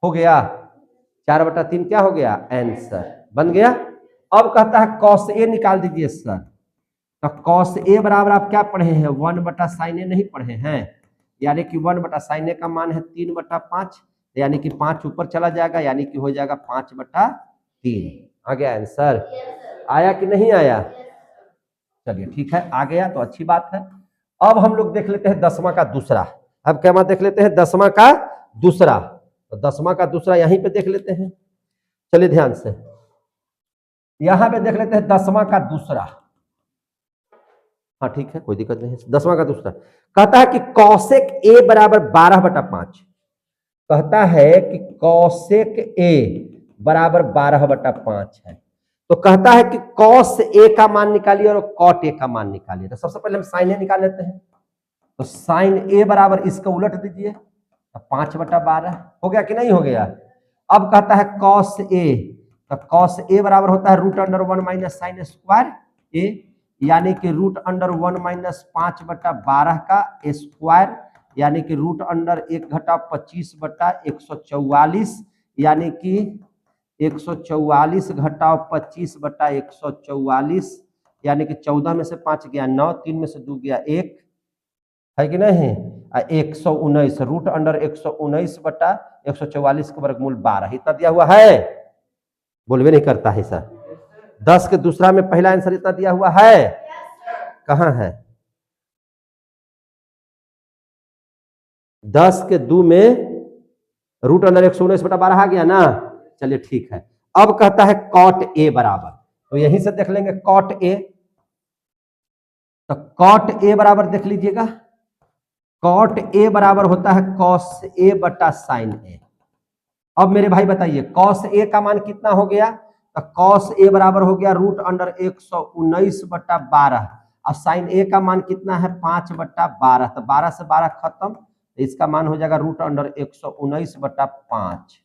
हो गया। 4/3 क्या हो गया? आंसर बन गया। अब कहता है cos a निकाल दीजिए सर। तो cos a बराबर आप क्या पढ़े हैं? 1/sin a नहीं पढ़े हैं? यानी कि 1/sin a का मान है 3/5, यानी कि 5 ऊपर चला जाएगा, यानी कि हो जाएगा 5/3। आ गया आंसर? आया कि नहीं आया? चलिए ठीक है, आ गया तो अच्छी बात है। अब हम लोग देख लेते हैं 10वां का दूसरा। अब क्या बात देख लेते हैं? 10वां का दूसरा। तो 10वां का दूसरा यहीं पे देख लेते हैं। चलिए ध्यान से, यहां पे देख लेते हैं 10वां का दूसरा। हाँ ठीक है, कोई दिक्कत नहीं है। 10वां का दूसरा कहता है कि cosec a बराबर 12/5। कहता है कि cosec a बराबर 12/5 है। तो कहता है कि cos a का मान निकालिए और cot a का मान निकालिए। तो सबसे पहले हम sin a निकाल लेते हैं। तो sin a बराबर इसका उलट दीजिए, तो 5/12 हो गया कि नहीं हो गया? अब कहता है cos a, तो cos a बराबर होता है root under 1 minus sine square a, यानी कि रूट अंडर 1 माइनस 5/12 का स्क्वायर, यानी कि रूट अंडर 1 घटा 25/144, यानी कि 144 घटाओ 25/144, यानी कि 14 में से 5 गया 9, 3 में से 2 गया 1, है कि नहीं? 119 रूट अंडर 119/144 का वर्गमूल 12, इतना दिया हुआ है। बोलवे नहीं करता है सर। 10 के दूसरा में पहला आंसर इतना दिया हुआ है। कहाँ है? 10 के 2 में रूट अंडर 119/12 आ गया ना। चलिए ठीक है। अब कहता है cot a बराबर, तो यहीं से देख लेंगे cot a। तो cot a बराबर देख लीजिएगा, cot a बराबर होता है cos a बटा sin a। अब मेरे भाई बताइए cos a का मान कितना हो गया? तो cos a बराबर हो गया रूट अंडर 119/12 और sin a का मान कितना है? 5/12। तो 12 से 12 खत्म, तो इसका मान हो जाएगा रूट अंडर 119/5।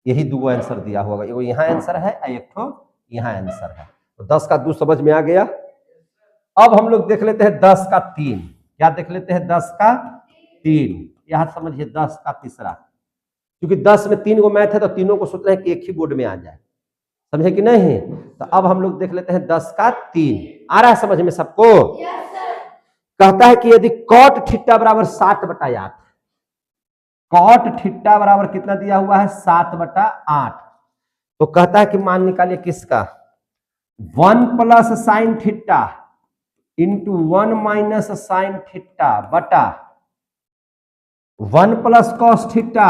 यही दो आंसर दिया होगा, एगो यहाँ आंसर है, एक तो यहाँ आंसर है। तो 10 का 2 समझ में आ गया। अब हम लोग देख लेते हैं 10 का 3। क्या देख लेते हैं? 10 का 3। यहां समझिए 10 का तीसरा, क्योंकि 10 में 3 गो मैथ है तो तीनों को सोच रहे हैं कि एक ही बोर्ड में आ जाए, समझे कि नहीं? तो अब हम लोग देख लेते हैं 10 का 3। आ रहा है समझ में सबको? कहता है कि यदि कॉट थीटा बराबर 7/8, कॉट थीटा बराबर कितना दिया हुआ है? 7/8। तो कहता है कि मान निकालिए किसका? 1 plus sine theta into 1 minus sine theta बटा 1 plus cos theta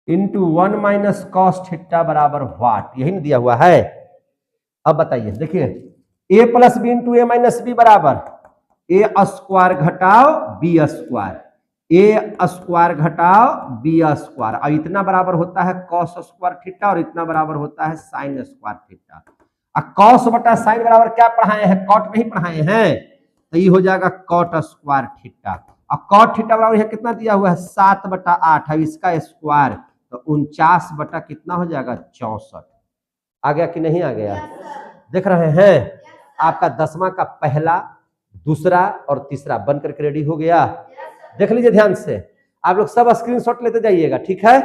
into 1 minus cos theta बराबर व्हाट? यही ना दिया हुआ है। अब बताइए, देखिए a plus B into A minus B बराबर ए स्क्वायर घटाओ बी स्क्वायर, ए स्क्वायर घटाओ बी स्क्वायर, और इतना बराबर होता है कॉस स्क्वायर थीटा और इतना बराबर होता है साइन स्क्वायर थीटा। कॉस बटा साइन बराबर क्या पढ़ाए हैं? कॉट नहीं पढ़ाए हैं, तो ये हो जाएगा कॉट स्क्वायर थीटा। और कॉट थीटा बराबर यह कितना दिया हुआ है? 7/8। अब इसका स्क्वायर तो 49 बटा कितना हो जाएगा? 64। आ गया कि नहीं आ गया? देख रहे हैं? आपका 10वां का पहला, दूसरा और तीसरा बन करके रेडी हो गया। देख लीजिए ध्यान से, आप लोग सब स्क्रीनशॉट लेते जाइएगा, ठीक है?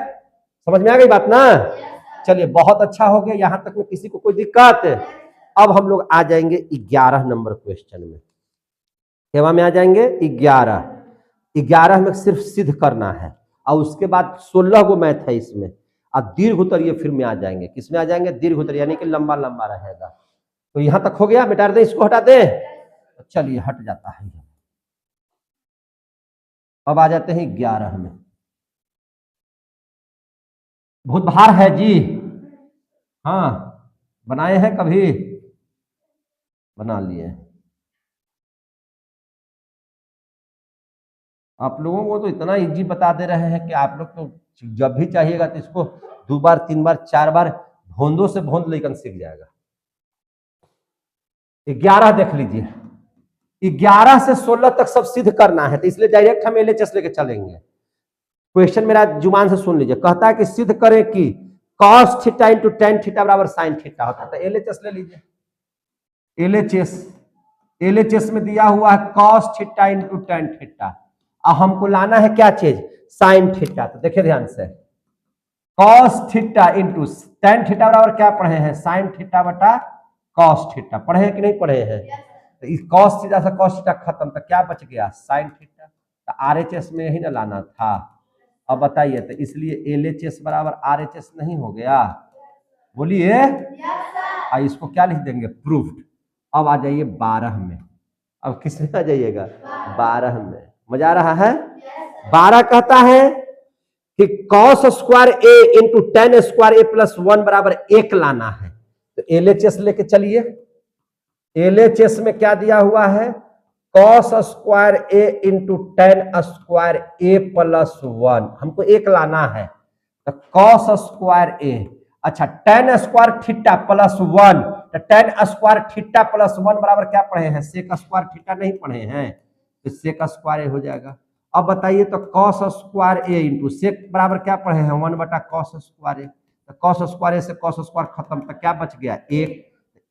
समझ में आ गई बात ना? चलिए बहुत अच्छा हो गया, यहां तक में किसी को कोई दिक्कत? अब हम लोग आ जाएंगे 11 नंबर क्वेश्चन में। केवा में आ जाएंगे 11 में सिर्फ सिद्ध करना है, और उसके बाद 16 गो मैथ है इसमें, और दीर्घ उत्तरीय फिर में आ जाएंगे। किसमें आ जाएंगे? दीर्घ उत्तरीय, यानी कि लंबा लंबा रहेगा। तो यहां तक हो गया, मिटा दे, इसको हटा दे। चलिए हट जाता है। अब आ जाते हैं 11 में। बहुत भार है जी। हाँ, बनाए हैं कभी? बना लिए। आप लोगों को तो इतना इजी बता दे रहे हैं कि आप लोग तो जब भी चाहिएगा तो इसको 2 बार 3 बार 4 बार भोंदों से भोंद लेकर सीख जाएगा। 11 देख लीजिए, 11 से 16 तक सब सिद्ध करना है, तो इसलिए डायरेक्ट हम एलएचएस लेके चलेंगे। क्वेश्चन मेरा जुबान से सुन लीजिए। कहता है कि सिद्ध करें कि cos theta into tan theta बराबर sin थीटा होता है। तो एलएचएस ले लीजिए। एलएचएस में दिया हुआ है cos theta into tan theta, और हमको लाना है क्या चीज? sin theta. तो देखिए ध्यान से, cos theta into tan theta बराबर क्या पढ़े हैं? sin थीटा बटा cos थीटा। पढ़े हैं कि नहीं पढ़े हैं? तो इस cos थीटा से cos थीटा खत्म, तो क्या बच गया? sin theta. तो आरएचएस में यही ना लाना था। अब बताइए, तो इसलिए एलएचएस बराबर आरएचएस नहीं हो गया? बोलिए। और इसको क्या लिख देंगे? प्रूफ्ड। अब आ जाइए 12 में। अब किस में आ जाइएगा? 12 में। मजा आ रहा है? 12 कहता है कि cos स्क्वायर ए इंटू tan स्क्वायर ए प्लस 1 बराबर 1 लाना है। तो एलएचएस लेके चलिए। एलएचएस में क्या दिया हुआ है? cos स्क्वायर ए इंटू tan स्क्वायर ए प्लस 1, हमको 1 लाना है। तो cos स्क्वायर ए, अच्छा tan स्क्वायर थीटा प्लस 1, तो tan स्क्वायर थीटा प्लस 1 बराबर क्या पढ़े हैं? sec स्क्वायर थीटा नहीं पढ़े हैं? तो sec स्क्वायर ए हो जाएगा। अब बताइए, तो cos स्क्वायर ए इंटू sec बराबर क्या पढ़े हैं? 1 बटा cos स्क्वायर ए। तो cos स्क्वायर ए से cos स्क्वायर खत्म, तो क्या बच गया? 1।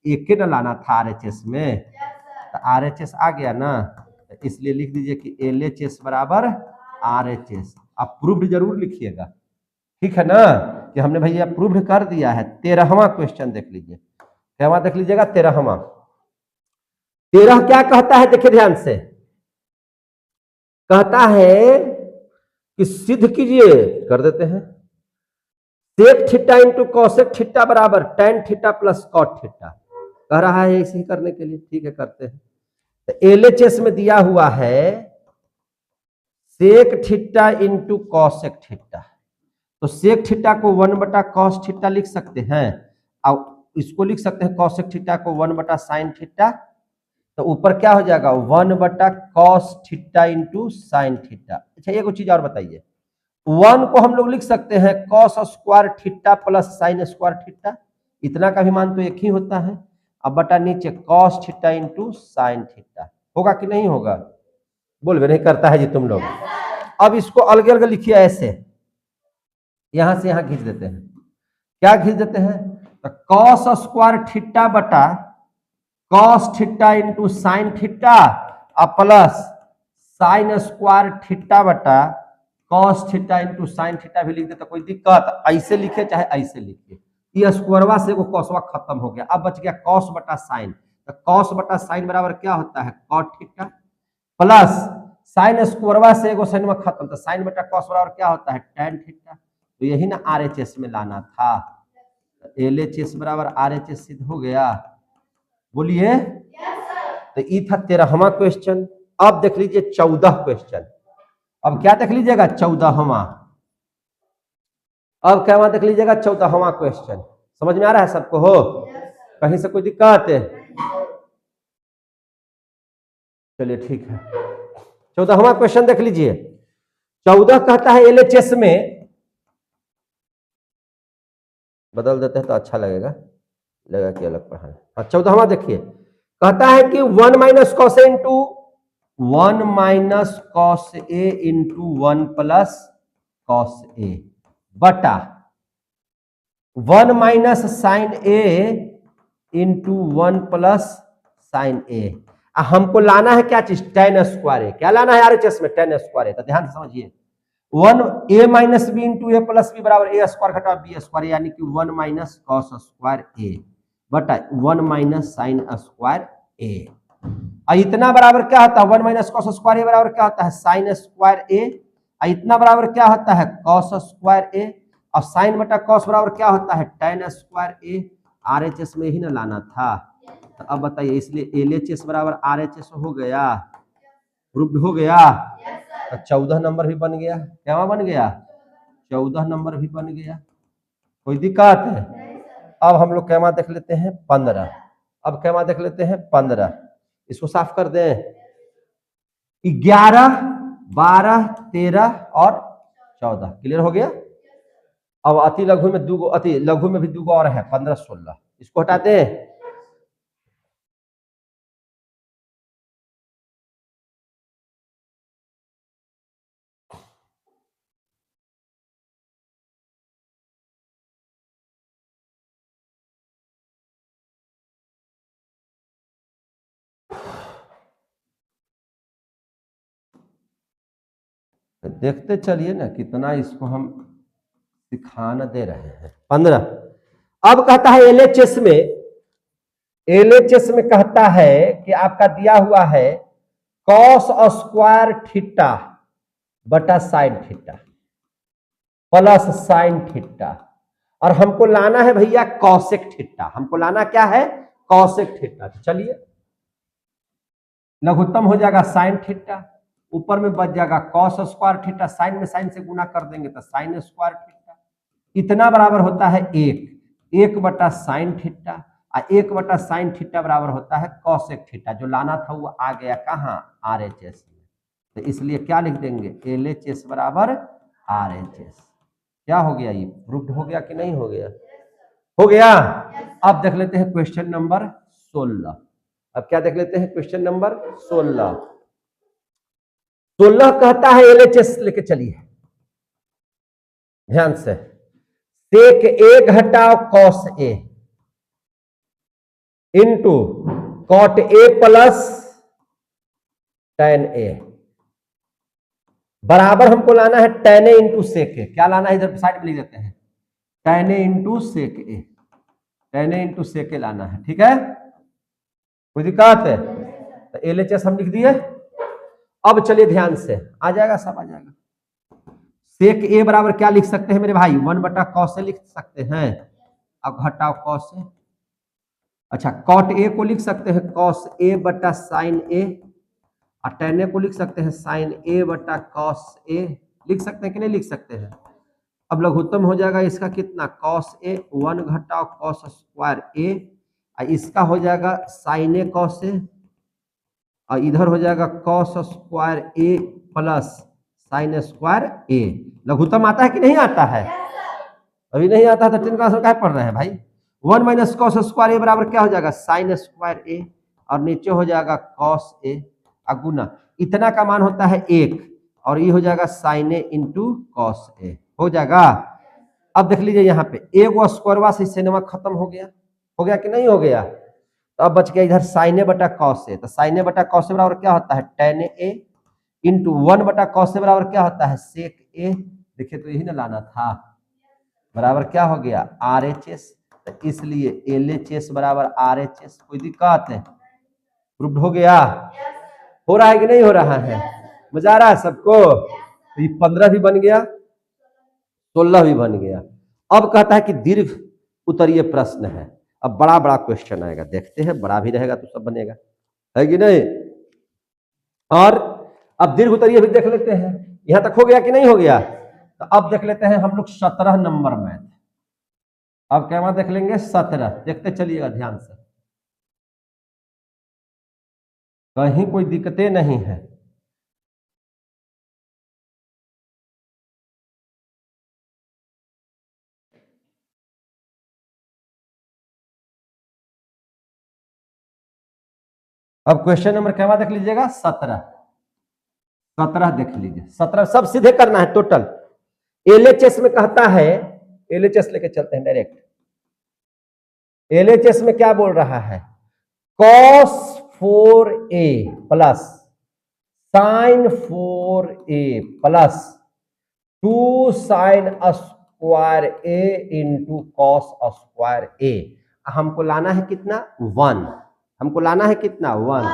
एक न लाना था आरएचएस में, तो आरएचएस आ गया ना, तो इसलिए लिख दीजिए कि एलएचएस बराबर आरएचएस। आप प्रूव्ड जरूर लिखिएगा, ठीक है ना? कि हमने भैया प्रूव्ड कर दिया है। 13वां क्वेश्चन देख लीजिए। 13वां देख लीजिएगा। 13वां 13 क्या कहता है? देखिए ध्यान से, कहता है कि सिद्ध कीजिए, कर देते हैं, sec theta into cosec theta बराबर tan theta plus cot theta. कह रहा है इसे करने के लिए, ठीक है करते हैं। तो एलएचएस में दिया हुआ है sec theta into cosec theta, तो सेक थीटा को 1 बटा कॉस थीटा लिख सकते हैं, और इसको लिख सकते हैं कॉसेक थीटा को 1 बटा साइन थीटा। तो ऊपर क्या हो जाएगा? 1 बटा cos theta into sine theta. अच्छा एक चीज और बताइए, 1 को हम लोग लिख सकते हैं cos square theta plus sign square theta, इतना का भी मान तो एक ही होता है। अब बटा नीचे cos theta into sine theta. होगा कि नहीं होगा? बोल भी नहीं करता है जी तुम लोग। अब इसको अलग अलग लिखिए, ऐसे यहां से यहां खींच देते हैं। क्या खींच देते हैं? तो कॉस स्क्वायर थीटा बटा cos theta into sine theta और प्लस साइन स्क्वायर थीटा बटा cos theta into sine theta भी लिख दे तो कोई दिक्कत, ऐसे लिखे चाहे ऐसे लिखे, ये स्क्वायरवा से वो कॉसवा खत्म हो गया। अब बच गया कॉस बटा साइन, तो कॉस बटा साइन बराबर क्या होता है कॉट थीटा प्लस साइन स्क्वायरवा से एगो साइन में खत्म, तो साइन बटा कॉस बराबर क्या होता है टेन थीटा। तो यही ना आरएचएस में लाना था, एलएचएस बराबर आरएचएस सिद्ध हो गया। बोलिए तो ये था 13वां क्वेश्चन। अब देख लीजिए 14 क्वेश्चन। अब क्या देख लीजिएगा 14वां, अब क्या वहां देख लीजिएगा 14वां क्वेश्चन। समझ में आ रहा है सबको? हो कहीं से कोई दिक्कत है? चलिए ठीक है, 14वां क्वेश्चन देख लीजिए। 14 कहता है एलएचएस में, बदल देते हैं तो अच्छा लगेगा कि अलग पढ़ा। हाँ 14वां देखिए, कहता है कि 1 minus cos A into 1 minus cos A into 1 plus cos A बटा 1 माइनस साइन ए इंटू 1 प्लस साइन ए। हमको लाना है क्या चीज टेन स्क्वायर ए। क्या लाना है आरएचएस में टेन स्क्वायर ए, तो ध्यान से समझिए 1 ए माइनस बी इंटू ए प्लस बी बराबर ए स्क्वायर घटा बी स्क्वायर, यानी कि 1 माइनस कॉस स्क्वायर ए बटा 1 माइनस साइन स्क्वायर ए। और इतना बराबर क्या होता है 1 माइनस कॉस स्क्वायर ए बराबर क्या होता है साइन स्क्वायर ए, और इतना बराबर क्या होता है कॉस स्क्वायर ए, और साइन बटा कॉस बराबर क्या होता है टेन स्क्वायर ए। आरएचएस में ही ना लाना था, तो अब बताइए इसलिए एलएचएस बराबर आरएचएस हो गया, प्रूव्ड हो गया। तो 14 नंबर भी बन गया। क्या बन गया 14 नंबर भी बन गया, कोई दिक्कत है? अब हम लोग कैमा देख लेते हैं 15। अब कैमा देख लेते हैं 15, इसको साफ कर दें। 11 12 13 और 14 क्लियर हो गया। अब अति लघु में दो, अति लघु में भी दो और है 15 16, इसको हटाते हैं। देखते चलिए ना कितना इसको हम सिखाना दे रहे हैं। 15 अब कहता है एलएचएस में, एलएचएस में कहता है कि आपका दिया हुआ है कॉस स्क्वायर थीटा बटा sine theta plus sine theta, और हमको लाना है भैया कॉसेक थीटा। हमको लाना क्या है कॉसेक थीटा। चलिए लघुत्तम हो जाएगा साइन थीटा, ऊपर में बच जाएगा कॉस स्क्वायर थीटा, साइन में साइन से गुना कर देंगे तो साइन स्क्वायर थीटा। इतना बराबर होता है 1 बटा साइन थीटा, और 1 बटा साइन थीटा बराबर होता है कॉसेक थीटा। जो लाना था वो आ गया कहाँ आरएचएस में, तो इसलिए क्या लिख देंगे एलएचएस बराबर आरएचएस। क्या हो गया, ये प्रूव्ड हो गया कि नहीं हो गया? हो गया। अब देख लेते हैं क्वेश्चन नंबर 16। अब क्या देख लेते हैं क्वेश्चन नंबर 16। 16 कहता है एलएचएस लेके चलिए ध्यान से, सेक ए घटाओ cos A into cot A plus tan A बराबर हमको लाना है टेन ए इंटू सेक ए। क्या लाना है इधर साइड में लिख देते हैं टेन ए इंटू सेक ए, टेन ए इंटू सेक ए लाना है। ठीक है, कोई दिक्कत है? तो एलएचएस हम लिख दिए। अब चलिए ध्यान से, आ जाएगा सब आ जाएगा। सेक ए बराबर क्या लिख सकते हैं मेरे भाई 1 बटा कॉस से लिख सकते हैं। अब घटाओ कॉस से, अच्छा कॉट ए को लिख सकते हैं कॉस ए बटा साइन ए, और टेन ए को लिख सकते हैं साइन ए बटा कॉस ए। लिख सकते हैं कि नहीं लिख सकते हैं? अब लघुत्तम हो जाएगा इसका कितना कॉस ए 1 घटाओ कॉस स्क्वायर ए, और इसका हो जाएगा साइन ए कॉस ए, और इधर हो जाएगा कॉस स्क्वायर ए प्लस साइन स्क्वायर ए। लघुत्तम आता है कि नहीं आता है? अभी नहीं आता तो 10 क्लास में क्या पढ़ रहे हैं भाई। 1 माइनस कॉस स्क्वायर ए बराबर क्या हो जाएगा साइन स्क्वायर ए, और नीचे हो जाएगा कॉस ए गुना इतना का मान होता है 1, और ये हो जाएगा sign A into cos A हो जाएगा। अब देख लीजिए यहाँ पे एगो स्क्वायरवा से सिनेमा खत्म हो गया कि नहीं हो गया? तो अब बच गया इधर साइन ए बटा कॉस ए। तो साइन ए बटा कॉस ए बराबर क्या होता है? टेन ए इंटू 1 बटा कॉस ए बराबर क्या होता है? सेक ए। देखिए तो यही ना लाना था, बराबर क्या हो गया? R H S. तो इसलिए एल एच एस बराबर आर एच एस। कोई दिक्कत है? प्रूव्ड हो गया? हो रहा है कि नहीं हो रहा है? मजा आ रहा है सबको? तो ये 15 भी बन गया, 16 भी बन गया। अब कहता है कि दीर्घ उत्तरीय प्रश्न है। अब बड़ा बड़ा क्वेश्चन आएगा, देखते हैं, बड़ा भी रहेगा तो सब बनेगा, है कि नहीं? और अब दीर्घ उत्तरीय भी देख लेते हैं। यहां तक हो गया कि नहीं हो गया? तो अब देख लेते हैं हम लोग 17 नंबर मैथ। अब क्या देख लेंगे? 17। देखते चलिएगा ध्यान से, कहीं कोई दिक्कतें नहीं है। अब क्वेश्चन नंबर क्या देख लीजिएगा? 17। 17 देख लीजिए। 17 सब सीधे करना है टोटल। एलएचएस में कहता है, एलएचएस लेके चलते हैं डायरेक्ट। एलएचएस में क्या बोल रहा है? cos 4a plus sin 4a plus 2 sin square a into cos square a। हमको लाना है कितना? 1। हमको लाना है कितना? 1।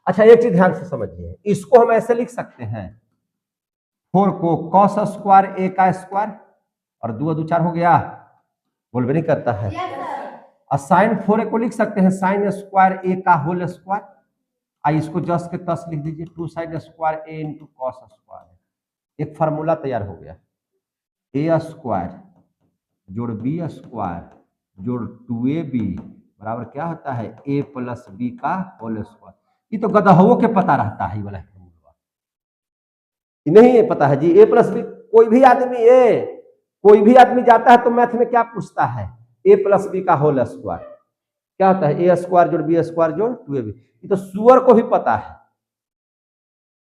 अच्छा एक चीज ध्यान से समझिए, इसको हम ऐसे लिख सकते हैं, 4 को कॉस स्क्वायर ए का स्क्वायर और 2 2 4 हो गया, बोलबे नहीं करता है। और साइन 4a को लिख सकते हैं साइन स्क्वायर ए का होल स्क्वायर। आई इसको जस के तस लिख दीजिए, 2 साइन स्क्वायर ए इंटू कॉस स्क्वायर। एक फार्मूला तैयार हो गया, ए स्क्वायर जोड़ बी स्क्वायर जोड़ 2ab बराबर क्या होता है? a प्लस बी का होल स्क्वायर। ये तो गधों के पता रहता है, ये वाला फॉर्मूला नहीं है पता है जी। a प्लस बी, कोई भी आदमी जाता है तो मैथ में क्या पूछता है? a प्लस बी का होल स्क्वायर क्या होता है? a स्क्वायर जोड़ बी स्क्वायर जोड़ 2ab। ये तो सुअर को भी पता है।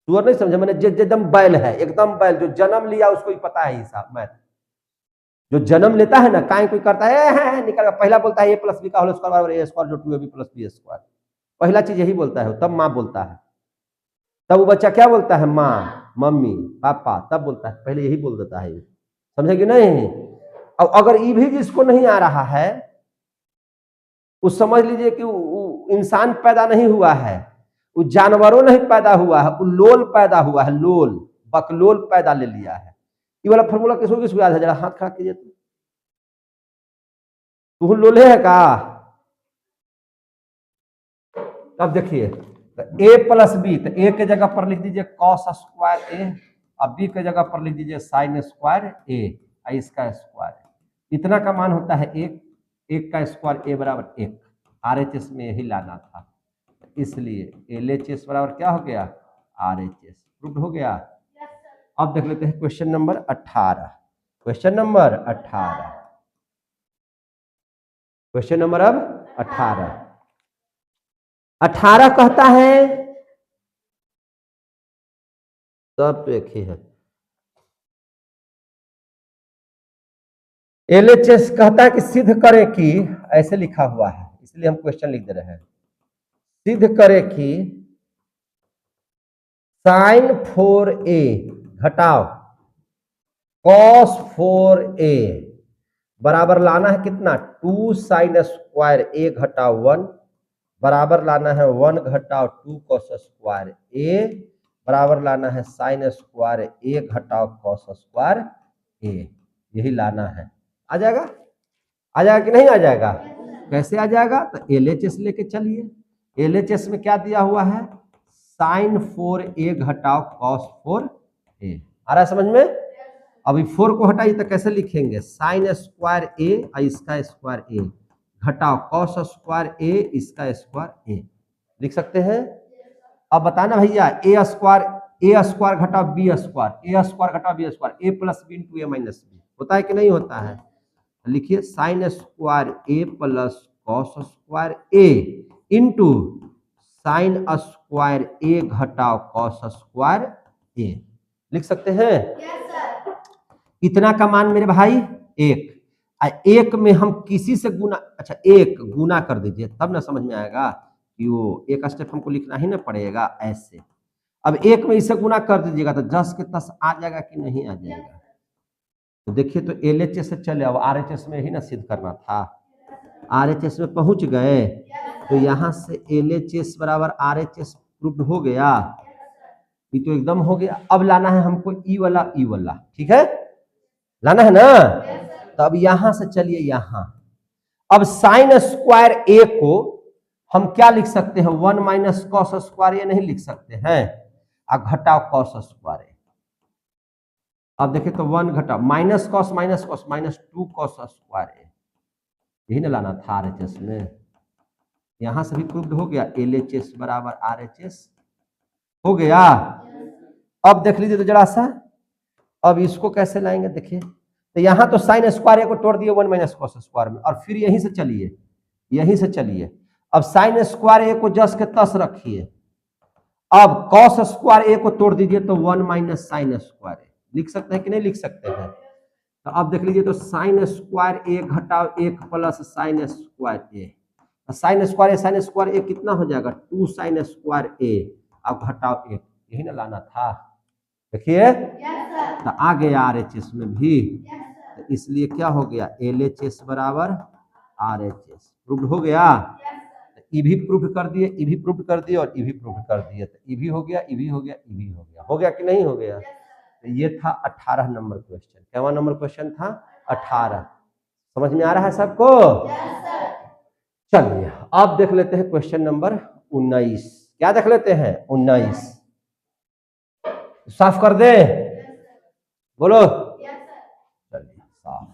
सुअर नहीं समझे मैंने? एकदम बैल है, एकदम बैल जो जन्म लिया उसको ही पता है हिसाब मैथ। जो जन्म लेता है ना, काहे कोई करता है निकल, पहला बोलता है ए प्लस बी का होल स्क्वायर बराबर ए स्क्वायर जो 2ab प्लस बी स्क्वायर। पहला चीज यही बोलता है, तब माँ बोलता है, तब वो बच्चा क्या बोलता है? माँ, मम्मी, पापा, तब बोलता है, पहले यही बोल देता है। समझे कि नहीं? अब अगर ये भी जिसको नहीं आ रहा है, वो समझ लीजिए कि इंसान पैदा नहीं हुआ है, वो जानवरों नहीं पैदा हुआ है, वो लोल पैदा हुआ है, लोल, बकलोल पैदा ले लिया है। ये वाला फॉर्मूला किसको याद है? जरा हाथ खड़ा कीजिए। तू लोले है का? अब देखिए, ए प्लस बी, तो ए के जगह पर लिख दीजिए कॉस स्क्वायर ए, और बी के जगह पर लिख दीजिए साइन स्क्वायर ए, इसका स्क्वायर। इतना का मान होता है 1, 1 का स्क्वायर ए बराबर 1। आरएचएस में यही लाना था, इसलिए एलएचएस बराबर क्या हो गया? आरएचएस। प्रूव्ड हो गया? अब देख लेते हैं question number 18। Question number 18, question number अब 18। 18 कहता है, सब तो एक ही है। एलएचएस कहता है कि सिद्ध करे कि, ऐसे लिखा हुआ है इसलिए हम क्वेश्चन लिख दे रहे हैं, सिद्ध करे कि साइन 4a घटाओ कॉस 4a बराबर लाना है कितना? 2 साइन स्क्वायर a घटाओ 1 बराबर लाना है 1 घटाओ 2 कॉस स्क्वायर a बराबर लाना है साइन स्क्वायर a घटाओ कॉस स्क्वायर a। यही लाना है। आ जाएगा? आ जाएगा कि नहीं आ जाएगा? कैसे आ जाएगा? तो एलएचएस लेके चलिए। एलएचएस में क्या दिया हुआ है? साइन 4a घटाओ कॉस 4a। आ रहा है समझ में? अभी 4 को हटाइए तो कैसे लिखेंगे? साइन स्क्वायर a और इसका स्क्वायर a घटाओ कॉस स्क्वायर a इसका स्क्वायर a। लिख सकते हैं? अब बताना भैया, a स्क्वायर घटाओ b स्क्वायर, a स्क्वायर घटाओ b square, a plus B into a minus B होता है कि नहीं होता है? लिखिए sine square a plus cos square a into sine square a घटाओ कॉस स्क्वायर a। लिख सकते हैं? इतना का मान मेरे भाई 1। एक में हम किसी से गुना, अच्छा एक गुना कर दीजिए तब ना समझ में आएगा कि वो एक स्टेप हमको लिखना ही ना पड़ेगा ऐसे। अब एक में इसे गुना कर दीजिएगा तो 10 के 10 आ जाएगा कि नहीं आ जाएगा। तो देखिए तो LHS से चले, अब RHS में ही ना सिद्ध करना था। RHS में पहुंच गए तो यहां से LHS बराबर RHS प्रूव्ड हो गया, ये तो एकदम हो गया। अब लाना है हमको ई वाला, ठीक है, लाना है ना। तो अब यहां से चलिए यहां, अब साइन स्क्वायर ए को हम क्या लिख सकते हैं, 1 माइनस कॉस स्क्वायर ए नहीं लिख सकते हैं, और घटाओ कॉस स्क्वायर ए। अब देखिए तो 1 घटाओ minus cos minus 2 cos square A, यही ना लाना था RHS में। यहां से भी प्रूव्ड हो गया, LHS बराबर RHS हो गया। अब देख लीजिए तो जरा सा, अब इसको कैसे लाएंगे देखिए, तो यहां तो साइन स्क्वायर ए को तोड़ दिए 1 माइनस कॉस स्क्वायर में, और फिर यहीं से चलिए, यहीं से चलिए। अब साइन स्क्वायर ए को जस के तस रखिए, अब कॉस स्क्वायर ए को तोड़ दीजिए तो 1 माइनस साइन स्क्वायर ए, लिख सकते हैं कि नहीं लिख सकते हैं। तो अब देख लीजिए तो साइन स्क्वायर ए घटाओ 1 प्लस साइन स्क्वायर ए, साइन स्क्वायर ए कितना हो जाएगा, 2 साइन स्क्वायर ए, अब घटाओ 1, यही ना लाना था। देखिए तो आ गया RHS में भी, तो इसलिए क्या हो गया, LHS बराबर RHS प्रूव्ड हो गया। ई भी प्रूव कर दिए, ई भी प्रूव कर दिए, और ई भी प्रूव कर दिए, तो ई भी हो गया, ई भी हो गया, ई भी हो गया कि नहीं हो गया। तो ये था 18 नंबर क्वेश्चन। क्या नंबर क्वेश्चन था, 18। समझ में आ रहा है सबको? चलिए अब देख लेते हैं क्वेश्चन नंबर 19। क्या देख लेते हैं, 19। साफ कर दे, बोलो। चलिए साफ।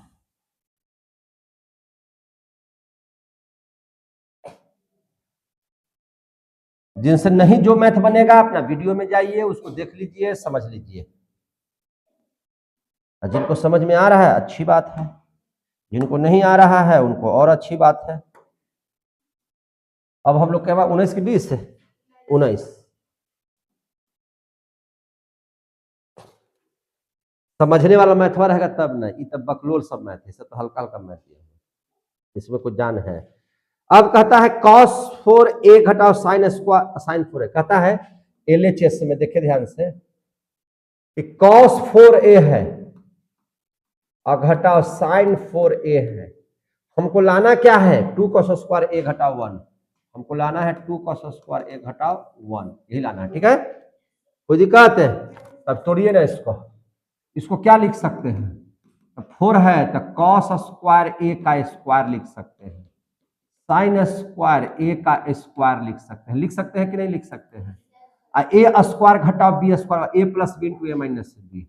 जिनसे नहीं जो मैथ बनेगा अपना वीडियो में जाइए, उसको देख लीजिए, समझ लीजिए। जिनको समझ में आ रहा है अच्छी बात है, जिनको नहीं आ रहा है उनको और अच्छी बात है। अब हम लोग क्या 19 की 20 है, 19 समझने वाला मैथवा रहेगा तब ना, ये तब बकलोल सब मैथ है, सब तो हल्का हल्का मैथ है, इसमें कुछ जान है। अब कहता है cos 4a घटाओ साइन स्क्वायर साइन 4a, कहता है LHS में देखिए ध्यान से कि cos 4a है और घटाओ साइन 4a है। हमको लाना क्या है, 2 cos स्क्वायर a घटाओ 1, हमको लाना है 2 cos स्क्वायर a घटाओ 1, यही लाना है, ठीक है। कोई दिक्कत है? तब तोड़िए ना इसको क्या लिख सकते हैं, 4 है तो cos स्क्वायर a का स्क्वायर लिख सकते हैं, साइन स्क्वायर ए का स्क्वायर लिख सकते हैं कि नहीं लिख सकते हैं। ए स्क्वायर घटाओ B square, A plus B into A minus B,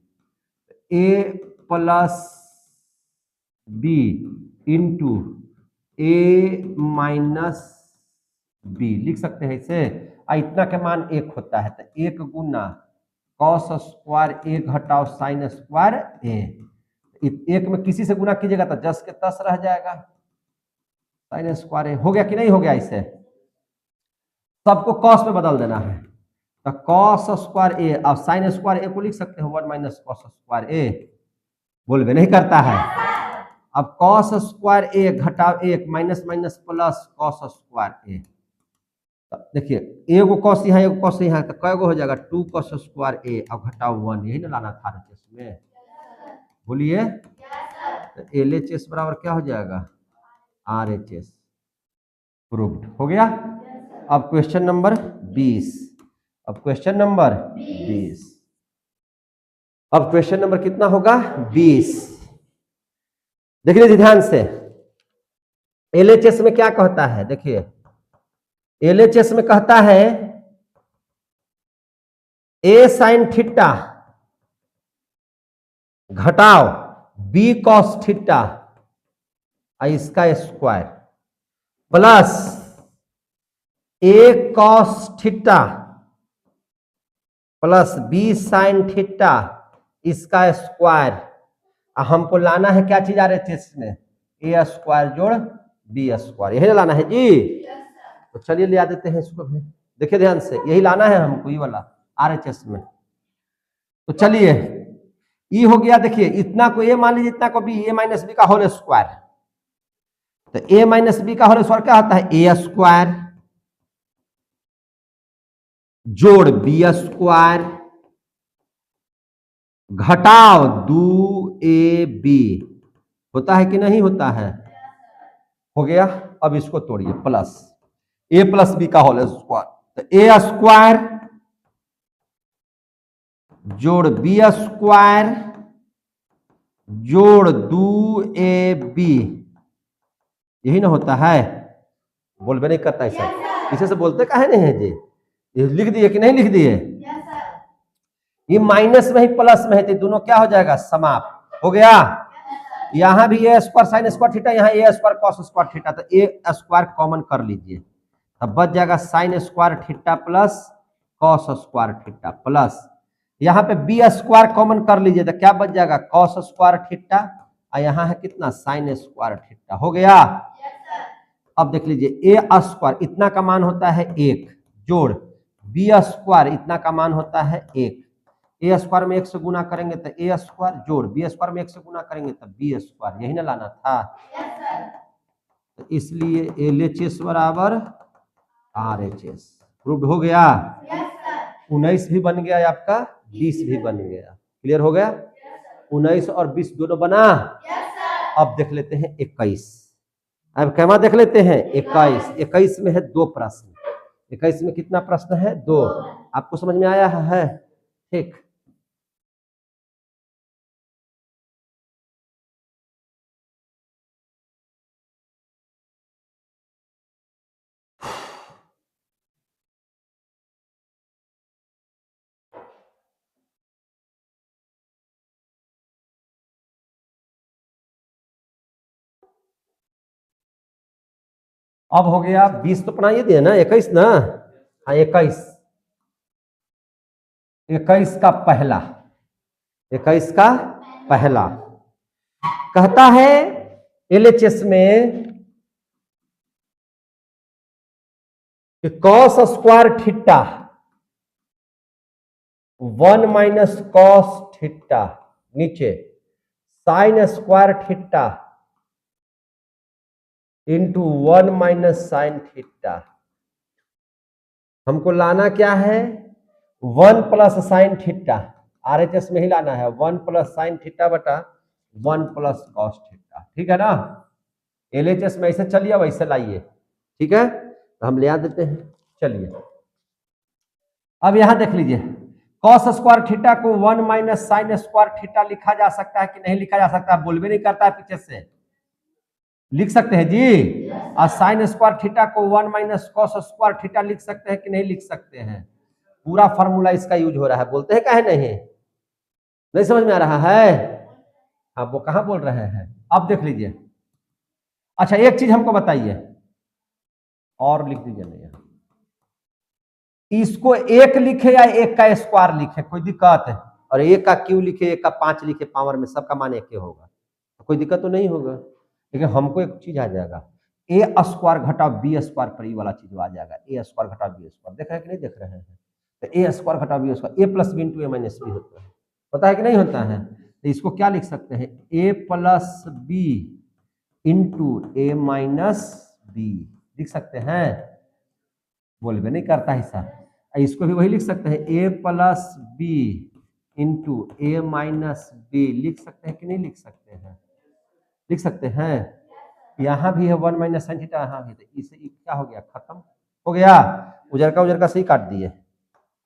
A plus B into A minus B लिख सकते हैं इसे। इतना के मान 1 होता है तो 1 गुना कॉस स्क्वायर ए घटाओ साइन स्क्वायर ए, 1 में किसी से गुना कीजिएगा तो 10 के 10 रह जाएगा, साइन स्क्वायर ए हो गया कि नहीं हो गया। इसे सबको कॉस में बदल देना है, तो कॉस स्क्वायर ए, अब साइन स्क्वायर ए को लिख सकते हैं 1 माइनस कॉस स्क्वायर ए, बोलबे नहीं करता है। अब कॉस स्क्वायर ए घटाओ 1 minus minus plus cos square A, देखिए एगो कॉस यहाँ एगो कॉस यहाँ, तो कै गो हो जाएगा 2 कॉस स्क्वायर ए, अब घटाओ 1, यही ना लाना था RHS में, बोलिए। तो LHS बराबर क्या हो जाएगा, RHS प्रूव्ड हो गया। अब क्वेश्चन नंबर 20, अब क्वेश्चन नंबर 20, अब क्वेश्चन नंबर कितना होगा, 20। देख लीजिए ध्यान से, LHS में क्या कहता है, देखिए LHS में कहता है a साइन थीटा घटाओ b कॉस थीटा इसका square plus a cos theta plus b sine theta इसका स्क्वायर। हमको लाना है क्या चीज RHS में, a स्क्वायर जोड़ b स्क्वायर, यही लाना है जी। तो चलिए ले आ देते हैं इसको भी, देखिए ध्यान से, यही लाना है हमको, ये वाला RHS में। तो चलिए ई हो गया, देखिए इतना को ए मान लीजिए, इतना को बी, ए माइनस बी का होल स्क्वायर, तो a माइनस बी का होल स्क्वायर क्या होता है, ए स्क्वायर जोड़ बी स्क्वायर घटाओ 2ab होता है कि नहीं होता है, हो गया। अब इसको तोड़िए, प्लस a प्लस बी का होल स्क्वायर, तो ए स्क्वायर जोड़ बी स्क्वायर जोड़ 2ab, यही ना होता है। बोलबे नहीं करता ऐसा, इसे से बोलते काहे नहीं है जी, ये लिख दिए कि नहीं लिख दिए, ये माइनस में ही प्लस में है तो दोनों क्या हो जाएगा, समाप्त हो गया। यहां भी ए स्क्वायर साइन स्क्वायर थीटा, यहाँ ए स्क्वायर कॉस स्क्वायर थीटा, तो ए स्क्वायर कॉमन कर लीजिए, तब बच जाएगा sine square theta plus cos square theta plus, यहाँ पे बी स्क्वायर कॉमन कर लीजिए तो क्या बच जाएगा, कॉस स्क्वायर थीटा, और यहाँ है कितना, साइन स्क्वायर थीटा, हो गया। अब देख लीजिए ए स्क्वायर इतना का मान होता है 1 जोड़ बी स्क्वायर इतना का मान होता है 1, ए स्क्वायर में 1 से गुना करेंगे तो ए स्क्वायर जोड़ बी स्क्वायर में 1 से गुना करेंगे तो बी स्क्वायर, यही ना लाना था। तो इसलिए LHS बराबर RHS प्रूव्ड हो गया। 19 भी बन गया आपका, 20 भी बन गया, क्लियर हो गया। 19 और 20 दोनों बना। अब देख लेते हैं 21, अब कैमा देख लेते हैं 21। 21 में है 2 प्रश्न, 21 में कितना प्रश्न है, 2। आपको समझ में आया है, ठीक। अब हो गया 20 तो पढ़ाइए दिए ना, 21 ना, हाँ 21 का पहला, 21 का पहला कहता है LHS में कि cos square theta 1 minus cos theta, नीचे sine square theta into 1 minus sine theta, हमको लाना क्या है, 1 प्लस साइन थीटा, RHS में ही लाना है, 1 प्लस साइन थीटा बटा 1 प्लस कॉस थीटा, ठीक है ना। LHS में ऐसे चलिए वैसे लाइए, ठीक है, तो हम ले आ देते हैं, चलिए। अब यहां देख लीजिए कॉस स्क्वायर थीटा को 1 माइनस साइन स्क्वायर थीटा लिखा जा सकता है कि नहीं लिखा जा सकता है, बोलबे नहीं करता है पीछे से, लिख सकते हैं जी। और साइन स्क्वायर थीटा को 1 माइनस कॉस स्क्वायर थीटा लिख सकते हैं कि नहीं लिख सकते हैं, पूरा फॉर्मूला इसका यूज हो रहा है, बोलते हैं काहे नहीं समझ में आ रहा है, आप वो कहां बोल रहे हैं। अब देख लीजिए, अच्छा एक चीज हमको बताइए, और लिख दीजिए नहीं, इसको 1 लिखे या 1 का स्क्वायर लिखे, कोई दिक्कत है, और 1 का क्यू लिखे, 1 का 5 लिखे, पावर में सबका मान 1 होगा, तो कोई दिक्कत तो नहीं होगा। लेकिन हमको एक चीज आ जाएगा, ए स्क्वायर घटा बी स्क्वायर पर, वाला चीज आ जाएगा, ए स्क्वायर घटा बी स्क्वायर, देख रहे हैं कि नहीं देख रहे हैं, तो ए स्क्वायर घटा B square, A plus B into A minus B होता है, पता है कि नहीं होता है। तो इसको क्या लिख सकते हैं, ए plus B into A minus B लिख सकते हैं, बोलबे नहीं करता हिस्सा। इसको भी वही लिख सकते हैं, ए plus B into A minus B लिख सकते हैं कि नहीं लिख सकते हैं, लिख सकते हैं। यहाँ भी है 1 माइनस साइन थीटा, यहाँ भी, तो इसे क्या हो गया, खत्म हो गया, उजर का सही काट दिए।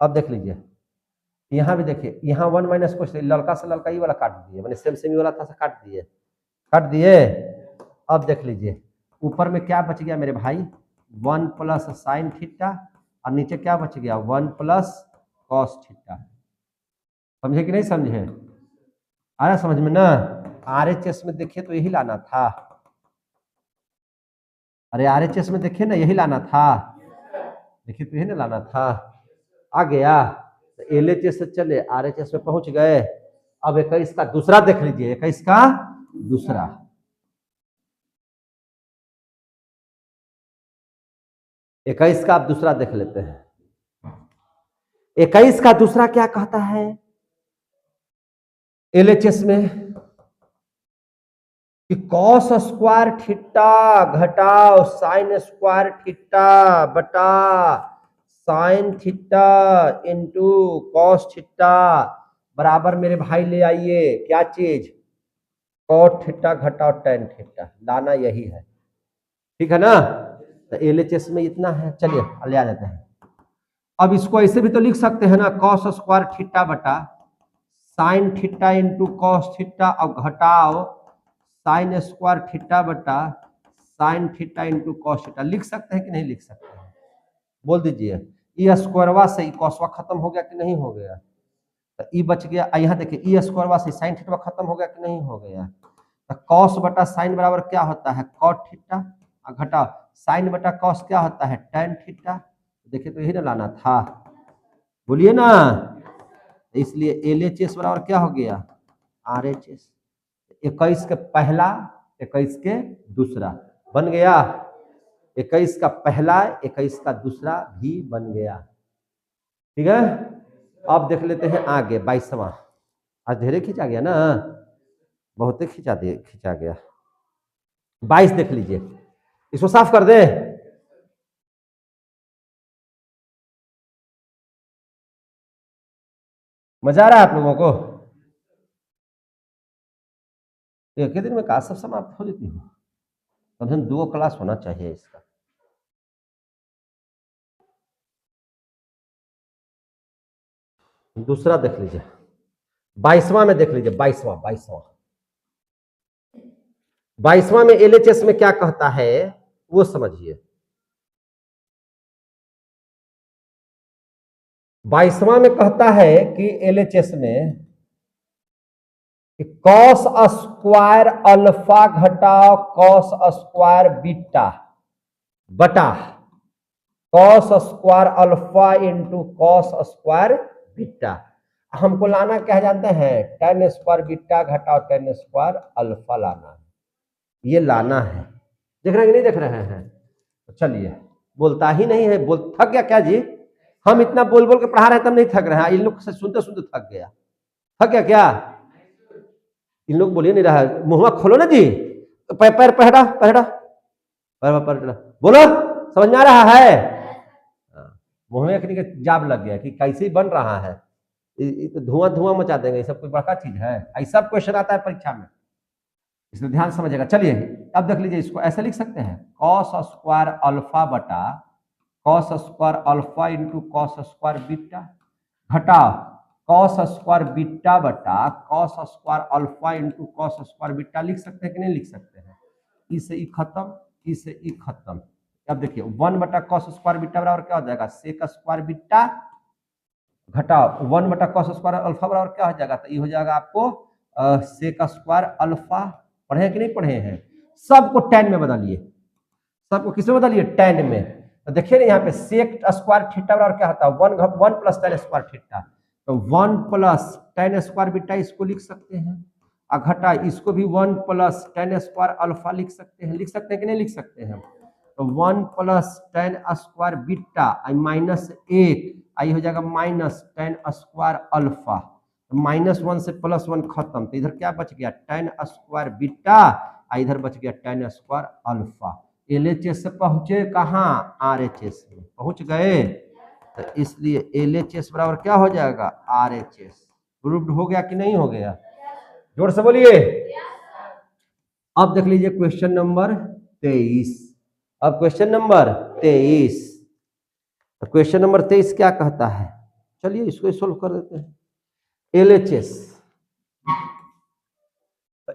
अब देख लीजिए यहाँ भी देखिए, यहाँ 1 माइनस को लड़का से लड़का ये वाला काट दिए, मैंने सेम सेमी वाला था काट दिए। अब देख लीजिए ऊपर में क्या बच गया मेरे भाई, 1 प्लस साइन थीटा, और नीचे क्या बच गया, 1 प्लस कॉस थीटा, समझे कि नहीं समझे, आ रहा समझ में ना। RHS में देखिए तो यही लाना था, अरे RHS में देखिए ना यही लाना था, देखिए तो यही ना लाना था, आ गया। तो LHS से चले RHS में पहुंच गए। अब 21 का दूसरा देख लीजिए, 21 का दूसरा, इक्कीस का आप दूसरा देख लेते हैं। 21 का दूसरा क्या कहता है LHS में, कि कॉस स्क्वायर थीटा घटाओ साइन स्क्वायर थीटा बटा sign theta into cos theta बराबर मेरे भाई ले आइए क्या चीज, कॉट थीटा घटाओ टेन थीटा, लाना यही है, ठीक है ना। तो एलएचएस में इतना है, चलिए ले आ जाते हैं। अब इसको ऐसे भी तो लिख सकते हैं ना, कॉस स्क्वायर थीटा बटा sign theta into cos theta, अब घटाओ साइन स्क्वायर थीटा बटा sign theta into cos theta, लिख सकते हैं कि नहीं लिख सकते हैं, बोल दीजिए। ई स्क्वायरवा से ई कॉसवा खत्म हो गया कि नहीं हो गया, तो ई बच गया। यहाँ देखिए ई स्क्वायरवा से साइन थीटा खत्म हो गया कि नहीं हो गया, तो कॉस बटा साइन बराबर क्या होता है कॉट थीटा, घटाओ साइन बटा कॉस क्या होता है टेन थीटा, देखिए तो यही ना लाना था, बोलिए ना। इसलिए एलएचएस बराबर क्या हो गया आरएचएस, 21 के पहला 21 के दूसरा बन गया, 21 का पहला 21 का दूसरा भी बन गया, ठीक है। अब देख लेते हैं आगे 22वां, आज ढेरे खींचा गया ना, बहुत खींचा गया। 22 देख लीजिए, इसको साफ कर दे, मजा आ रहा है आप लोगों को, एक ही दिन में कहा सब समाप्त हो जाती है, कम से कम 2 क्लास होना चाहिए इसका। दूसरा देख लीजिए 22वां में, देख लीजिए 22वां में एलएचएस में क्या कहता है वो समझिए। 22वां में कहता है कि एलएचएस में कॉस स्क्वायर अल्फा घटाओ कॉस स्क्वायर बीटा बटा cos square alpha into cos square beta, हमको लाना क्या जानते हैं टेन स्क्वायर बीटा घटाओ टेन स्क्वायर अल्फा लाना है, ये लाना है, देख रहे हैं कि नहीं देख रहे हैं। तो चलिए, बोलता ही नहीं है, बोल थक गया क्या जी, हम इतना बोल बोल के पढ़ा रहे हैं तब नहीं थक रहे हैं, इन लोग से सुनते सुनते थक गया क्या, इन लोग बोलिए नहीं रहा, मुंह खोलो ना जी, पैर पहरा पहरा पहरा बोलो, समझ में आ रहा है, मुंह में जाब लग गया कि कैसे बन रहा है, तो धुआं मचा देंगे, ये सब कोई बड़का चीज है, ऐसा क्वेश्चन आता है परीक्षा में, इसलिए ध्यान समझेगा। चलिए अब देख लीजिए, इसको ऐसे लिख सकते हैं कॉस स्क्वायर अल्फा बटा cos square alpha into cos square beta घटाओ कॉस स्क्वायर बीटा बटा cos square alpha into cos square beta, लिख सकते हैं कि नहीं लिख सकते हैं, ई से ई खत्म, ई से ई खत्म। अब देखिए 1 बटा कॉस स्क्वायर बीटा बराबर क्या हो जाएगा सेक स्क्वायर बीटा घटाओ 1 बटा कॉस स्क्वायर अल्फा बराबर क्या हो जाएगा, तो ये हो जाएगा आपको सेक स्क्वायर अल्फा, पढ़े कि नहीं पढ़े हैं, सबको टेन में बदलिए, सबको किसमें बदलिए टेन में। तो देखिए ना यहाँ पे सेक स्क्वायर थीटा बराबर क्या होता है 1 प्लस टेन स्क्वायर थीटा, तो 1 प्लस टेन स्क्वायर बीटा इसको लिख सकते हैं, और घटा इसको भी 1 प्लस टेन स्क्वायर अल्फा लिख सकते हैं कि नहीं लिख सकते हैं, तो 1 plus tan square beta minus 1 आई हो जाएगा माइनस टेन स्क्वायर अल्फा, -1 से +1 खत्म, तो इधर क्या बच गया टेन स्क्वायर बीटा, इधर बच गया टेन स्क्वायर अल्फा। एलएचएस से पहुंचे कहाँ आरएचएस में पहुंच गए, तो इसलिए एलएचएस बराबर क्या हो जाएगा आरएचएस, प्रूव्ड हो गया कि नहीं हो गया, जोर से बोलिए। अब देख लीजिए क्वेश्चन नंबर 23, अब क्वेश्चन नंबर 23, क्वेश्चन नंबर 23 क्या कहता है, चलिए इसको सोल्व कर देते हैं। एलएचएस,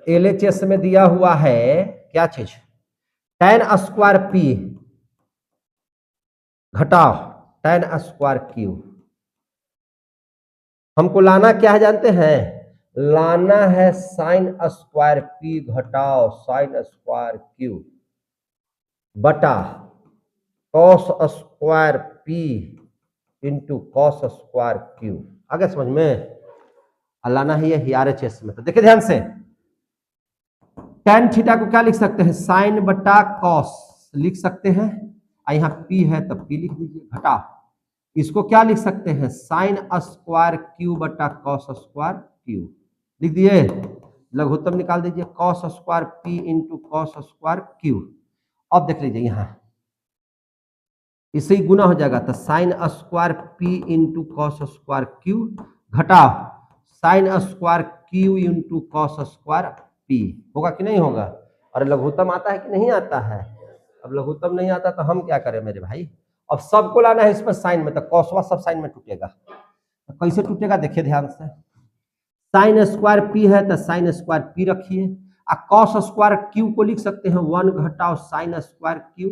एलएचएस में दिया हुआ है क्या चीज टेन स्क्वायर पी घटाओ टेन स्क्वायर क्यू, हमको लाना क्या है जानते हैं, लाना है साइन स्क्वायर पी घटाओ साइन स्क्वायर क्यू बटा cos square P into cos square Q, आगे समझ में, लाना है ये आरएचएस में। तो देखिए ध्यान से, टेन थीटा को क्या लिख सकते हैं साइन बटा कॉस लिख सकते हैं, यहाँ पी है तब पी लिख दीजिए, घटा इसको क्या लिख सकते हैं साइन स्क्वायर क्यू बटा कॉस स्क्वायर क्यू लिख दिए, लघुत्तम निकाल दीजिए cos square P into cos square Q. अब देख लीजिए यहाँ इससे ही गुना हो जाएगा तो sine square P into cos square Q घटाओ sine square Q into cos square P. होगा कि नहीं होगा? और लघुत्तम आता है कि नहीं आता है? अब लघुत्तम नहीं आता तो हम क्या करें मेरे भाई? अब सबको लाना है इस पर साइन में, तो कॉसवा सब साइन में टूटेगा। तो कैसे टूटेगा देखिए ध्यान से। साइन स्क्वायर पी है तो साइन स्क्वायर पी रखिए, और कॉस स्क्वायर क्यू को लिख सकते हैं 1 घटाओ साइन स्क्वायर क्यू।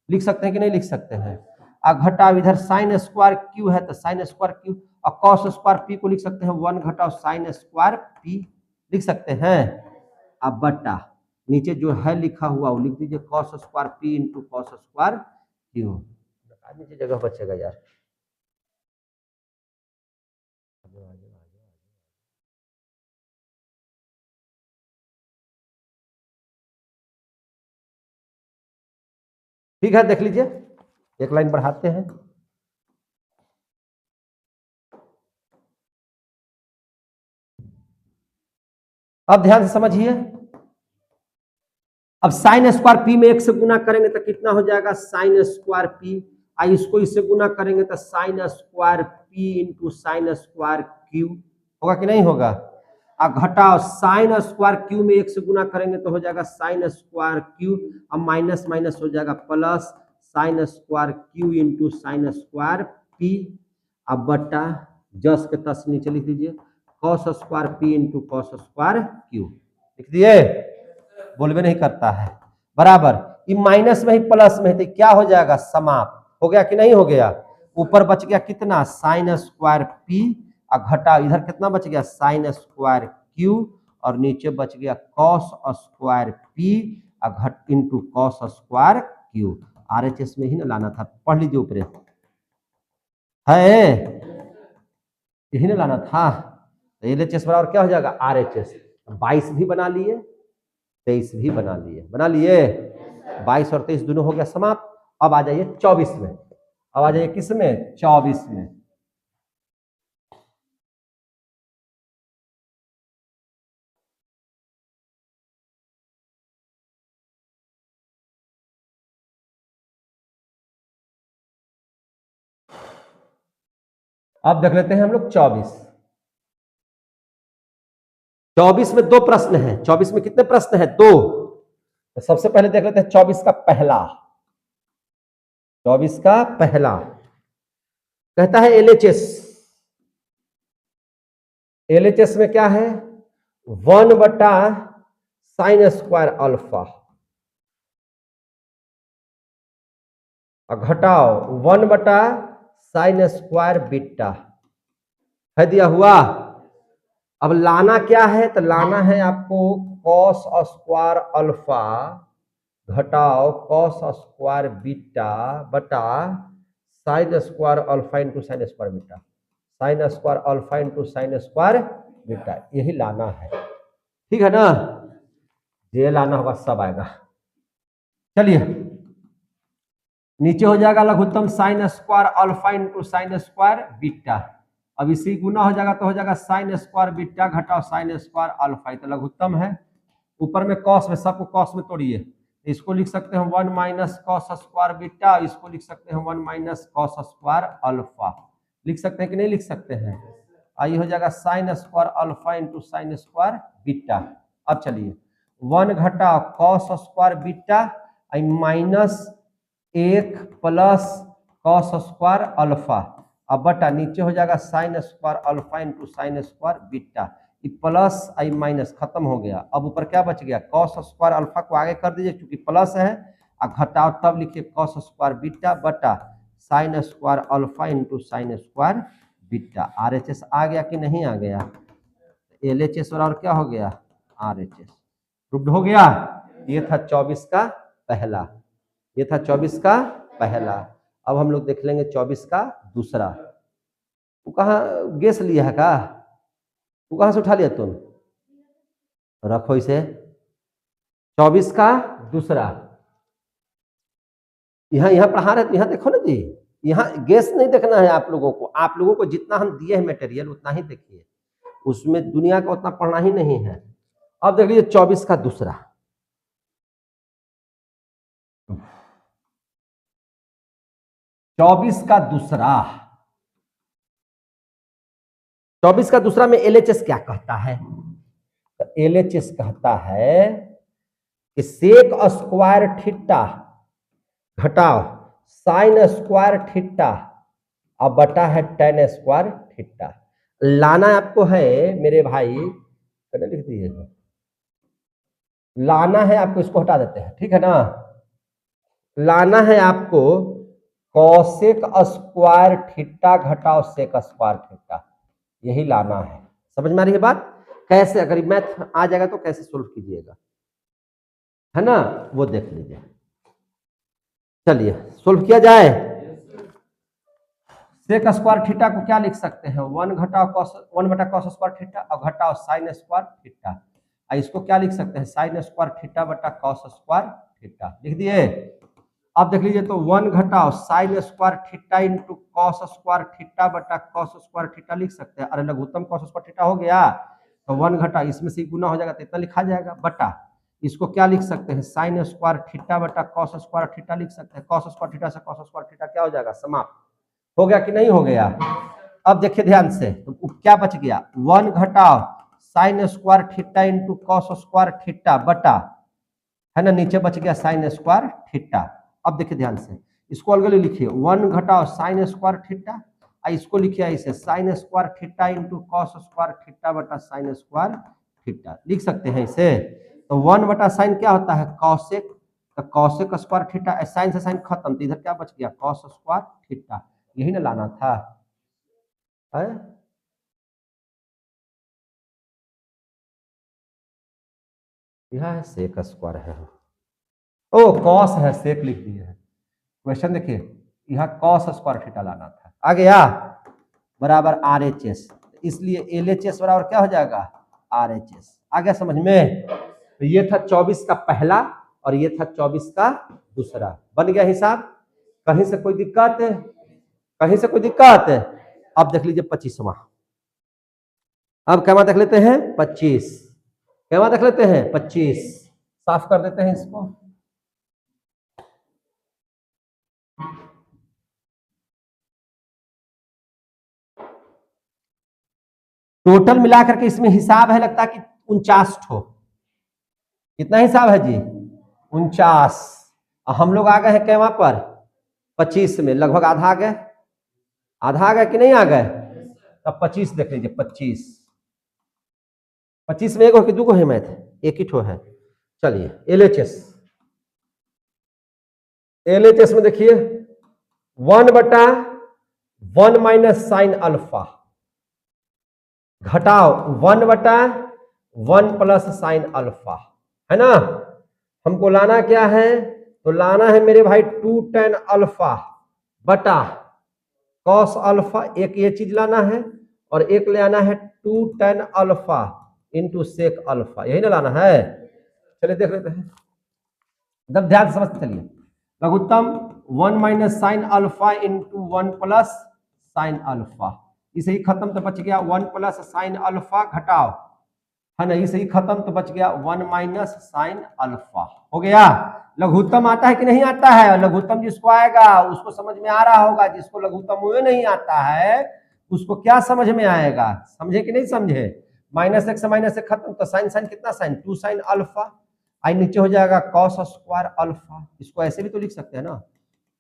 लिख सकते हैं कि नहीं लिख सकते हैं? और घटाओ इधर साइन स्क्वायर क्यू है तो साइन स्क्वायर क्यू, और कॉस स्क्वायर पी को लिख सकते हैं 1 घटाओ साइन स्क्वायर पी। लिख सकते हैं। अब बटा नीचे जो है लिखा हुआ वो लिख दीजिए cos square P into cos square Q. नीचे जगह बचेगा यार। ठीक है देख लीजिए, एक लाइन बढ़ाते हैं। अब ध्यान से समझिए। अब साइन स्क्वायर पी में 1 से गुना करेंगे तो कितना हो जाएगा? Sine square P. इसको इससे गुना करेंगे तो sine square P into sine square Q. होगा कि नहीं होगा? घटाओ साइन स्क्वायर क्यू में 1 से गुना करेंगे तो हो जाएगा साइन स्क्वायर क्यू। अब माइनस माइनस हो जाएगा plus sign square Q into sine square P. अब बटा जस के तस नीचे लिख दीजिए cos square P into cos square Q. लिख दिए? बोलबे नहीं करता है। बराबर ये माइनस में ही प्लस में, तो क्या हो जाएगा? समाप्त। हो गया कि नहीं हो गया? ऊपर बच गया कितना? साइन स्क्वायर पी, और घटा इधर कितना बच गया? साइन स्क्वायर क्यू, और नीचे बच गया कॉस स्क्वायर पी और घट into cos square Q. RHS में ही ना लाना था, पढ़ लीजिए ऊपर है, यही ना लाना था। एलएचएस बराबर क्या हो जाएगा? आरएचएस। 22 भी बना लिए, 23 भी बना लिए। 22 और 23 दोनों हो गया समाप्त। अब आ जाइए 24 में। अब आ जाइए किस में? 24 में। अब देख लेते हैं हम लोग 24 में 2 प्रश्न हैं। 24 में कितने प्रश्न हैं? 2। तो सबसे पहले देख लेते हैं 24 का पहला। 24 का पहला कहता है एलएचएस। एलएचएस में क्या है? 1 बटा साइन स्क्वायर अल्फा, और घटाओ 1 बटा साइन स्क्वायर बीटा। है दिया हुआ। अब लाना क्या है? तो लाना है आपको कॉस स्क्वायर अल्फा घटाओ कॉस स्क्वायर बीटा बटा sine square alpha into sine square beta. Sign square alpha into sine square beta, यही लाना है। ठीक है ना? ये लाना होगा सब आएगा। चलिए नीचे हो जाएगा लघुत्तम sine square alpha into sine square beta. अब इसी गुना हो जाएगा तो हो जाएगा साइन स्क्वायर बीटा घटाओ साइन स्क्वायर अल्फा। तो लघुत्तम है, ऊपर में कॉस में, सबको कॉस में तोड़िए। इसको लिख सकते हैं 1 माइनस कॉस स्क्वायर बीटा, इसको लिख सकते हैं 1 माइनस कॉस स्क्वायर अल्फा। लिख सकते हैं कि नहीं लिख सकते हैं? आइए हो जाएगा sine square alpha into sine square beta. अब चलिए 1 घटा cos square beta minus 1 plus cos square alpha. अब बटा नीचे हो जाएगा sine square alpha into sine square beta. Plus आई माइनस खत्म हो गया। अब ऊपर क्या बच गया? कॉस स्क्वायर अल्फा को आगे कर दीजिए क्योंकि प्लस है, और घटाओ तब लिखिए कॉस स्क्वायर बीटा बटा sine square alpha into sine square beta. RHS आ गया कि नहीं आ गया? एलएचएस और क्या हो गया? आरएचएस प्रूव्ड हो गया। ये था 24 का पहला, ये था 24 का पहला। अब हम लोग देख लेंगे 24 का दूसरा। वो कहाँ गेस लिया है का? वो कहाँ से उठा लिया तुम? रखो इसे। 24 का दूसरा यहाँ पढ़ा रहे, यहाँ देखो ना जी, यहाँ गेस नहीं देखना है आप लोगों को। आप लोगों को जितना हम दिए हैं मटेरियल उतना ही देखिए, उसमें दुनिया का उतना पढ़ना ही नहीं है। अब देख लीजिए 24 का दूसरा, 24 का दूसरा, 24 का दूसरा में एलएचएस क्या कहता है? तो एलएचएस कहता है कि सेक स्क्वायर थीटा घटाओ साइन स्क्वायर थीटा अब बटा है टेन स्क्वायर थीटा। लाना आपको है मेरे भाई, लिख दीजिएगा, लाना है आपको, इसको हटा देते हैं, ठीक है ना। लाना है आपको कॉसेक स्क्वायर थीटा घटाओ सेक स्क्वायर थीटा, यही लाना है। समझ में आ रही है बात? कैसे, अगर मैथ आ जाएगा तो कैसे सोल्व कीजिएगा, है ना, वो देख लीजिए। चलिए सोल्व किया जाए। सेक स्क्वायर थीटा को क्या लिख सकते हैं? 1 घटाओ कॉस, 1 बटा कॉस स्क्वायर थीटा और घटाओ साइन स्क्वायर थीटा। इसको क्या लिख सकते हैं? साइन स्क्वायर थीटा बटा कॉस स्क्वायर थीटा, लिख दिए। अब देख लीजिए, तो 1 घटाओ sine square theta into cos square theta बटा कॉस स्क्वायर थीटा लिख सकते हैं। अरे लघुत्तम कॉस स्क्वायर थीटा हो गया, तो 1 घटा इसमें से गुना हो जाएगा तो इतना लिखा जाएगा बटा, इसको क्या लिख सकते हैं? साइन स्क्वायर थीटा बटा कॉस स्क्वायर थीटा लिख सकते हैं। कॉस स्क्वायर थीटा से कॉस स्क्वायर थीटा क्या हो जाएगा? समाप्त। हो गया कि नहीं हो गया? अब देखिए ध्यान से, तो क्या बच गया? 1 घटाओ sine square theta into cos square theta बटा, है ना, नीचे बच गया साइन स्क्वायर थीटा। अब देखिए ध्यान से, इसको अलग लिखिए, 1 घटाओ साइन स्क्वायर थीटा, इसको लिखिए ऐसे sign square theta into cos square theta बटा साइन स्क्वायर थीटा, लिख सकते हैं इसे। तो 1 बटा साइन क्या होता है? कॉसेक, तो कॉसेक स्क्वायर थीटा, साइन से साइन खत्म, तो इधर क्या बच गया? कॉस स्क्वायर थीटा, यही ना लाना था, है? यह है सेक स्क्वायर है, ओ कॉस है, सेक लिख दिए है। क्वेश्चन देखिए, यह कॉस स्क्वायर थीटा लाना था, आ गया बराबर आर एच एस, इसलिए एल एच एस बराबर क्या हो जाएगा? R H S. आ गया समझ में? तो ये था 24 का पहला और ये था 24 का दूसरा, बन गया हिसाब। कहीं से कोई दिक्कत है? कहीं से कोई दिक्कत है? अब देख लीजिए 25वां, अब क्या देख लेते हैं? 25, क्या देख लेते हैं? 25, साफ कर देते हैं इसको। टोटल मिलाकर के इसमें हिसाब है, लगता है कि 49 ठो। कितना हिसाब है जी? 49। हम लोग आ गए हैं कैवा पर? 25 में, लगभग आधा आ गए। आधा आ गए कि नहीं आ गए? तब 25 देख लीजिए, 25, 25 में एक हो कि दो को है मैथ? एक ही ठो है। चलिए एलएचएस, एलएचएस में देखिए 1 बटा 1 माइनस साइन अल्फा घटाओ 1 बटा 1 प्लस साइन अल्फा, है ना। हमको लाना क्या है? तो लाना है मेरे भाई 2 tan अल्फा बटा कॉस अल्फा, एक ये चीज लाना है और एक ले आना है 2 tan alpha into sec alpha, यही ना लाना है। चलिए देख लेते हैं, जब ध्यान से समझते चलिए। लघुत्तम 1 minus sine alpha into 1 plus sine alpha, इसे ही खत्म तो बच गया 1 प्लस साइन अल्फा घटाओ, है ना, इसे ही खत्म तो बच गया 1 माइनस साइन अल्फा, हो गया। लघुत्तम आता है कि नहीं आता है? लघुत्तम जिसको आएगा उसको समझ में आ रहा होगा, जिसको लघुत्तम हुए नहीं आता है उसको क्या समझ में आएगा? समझे कि नहीं समझे? माइनस एक से माइनस एक खत्म, तो साइन साइन कितना साइन? 2 साइन अल्फा, आई नीचे हो जाएगा कॉस स्क्वायर अल्फा, इसको ऐसे भी तो लिख सकते हैं ना,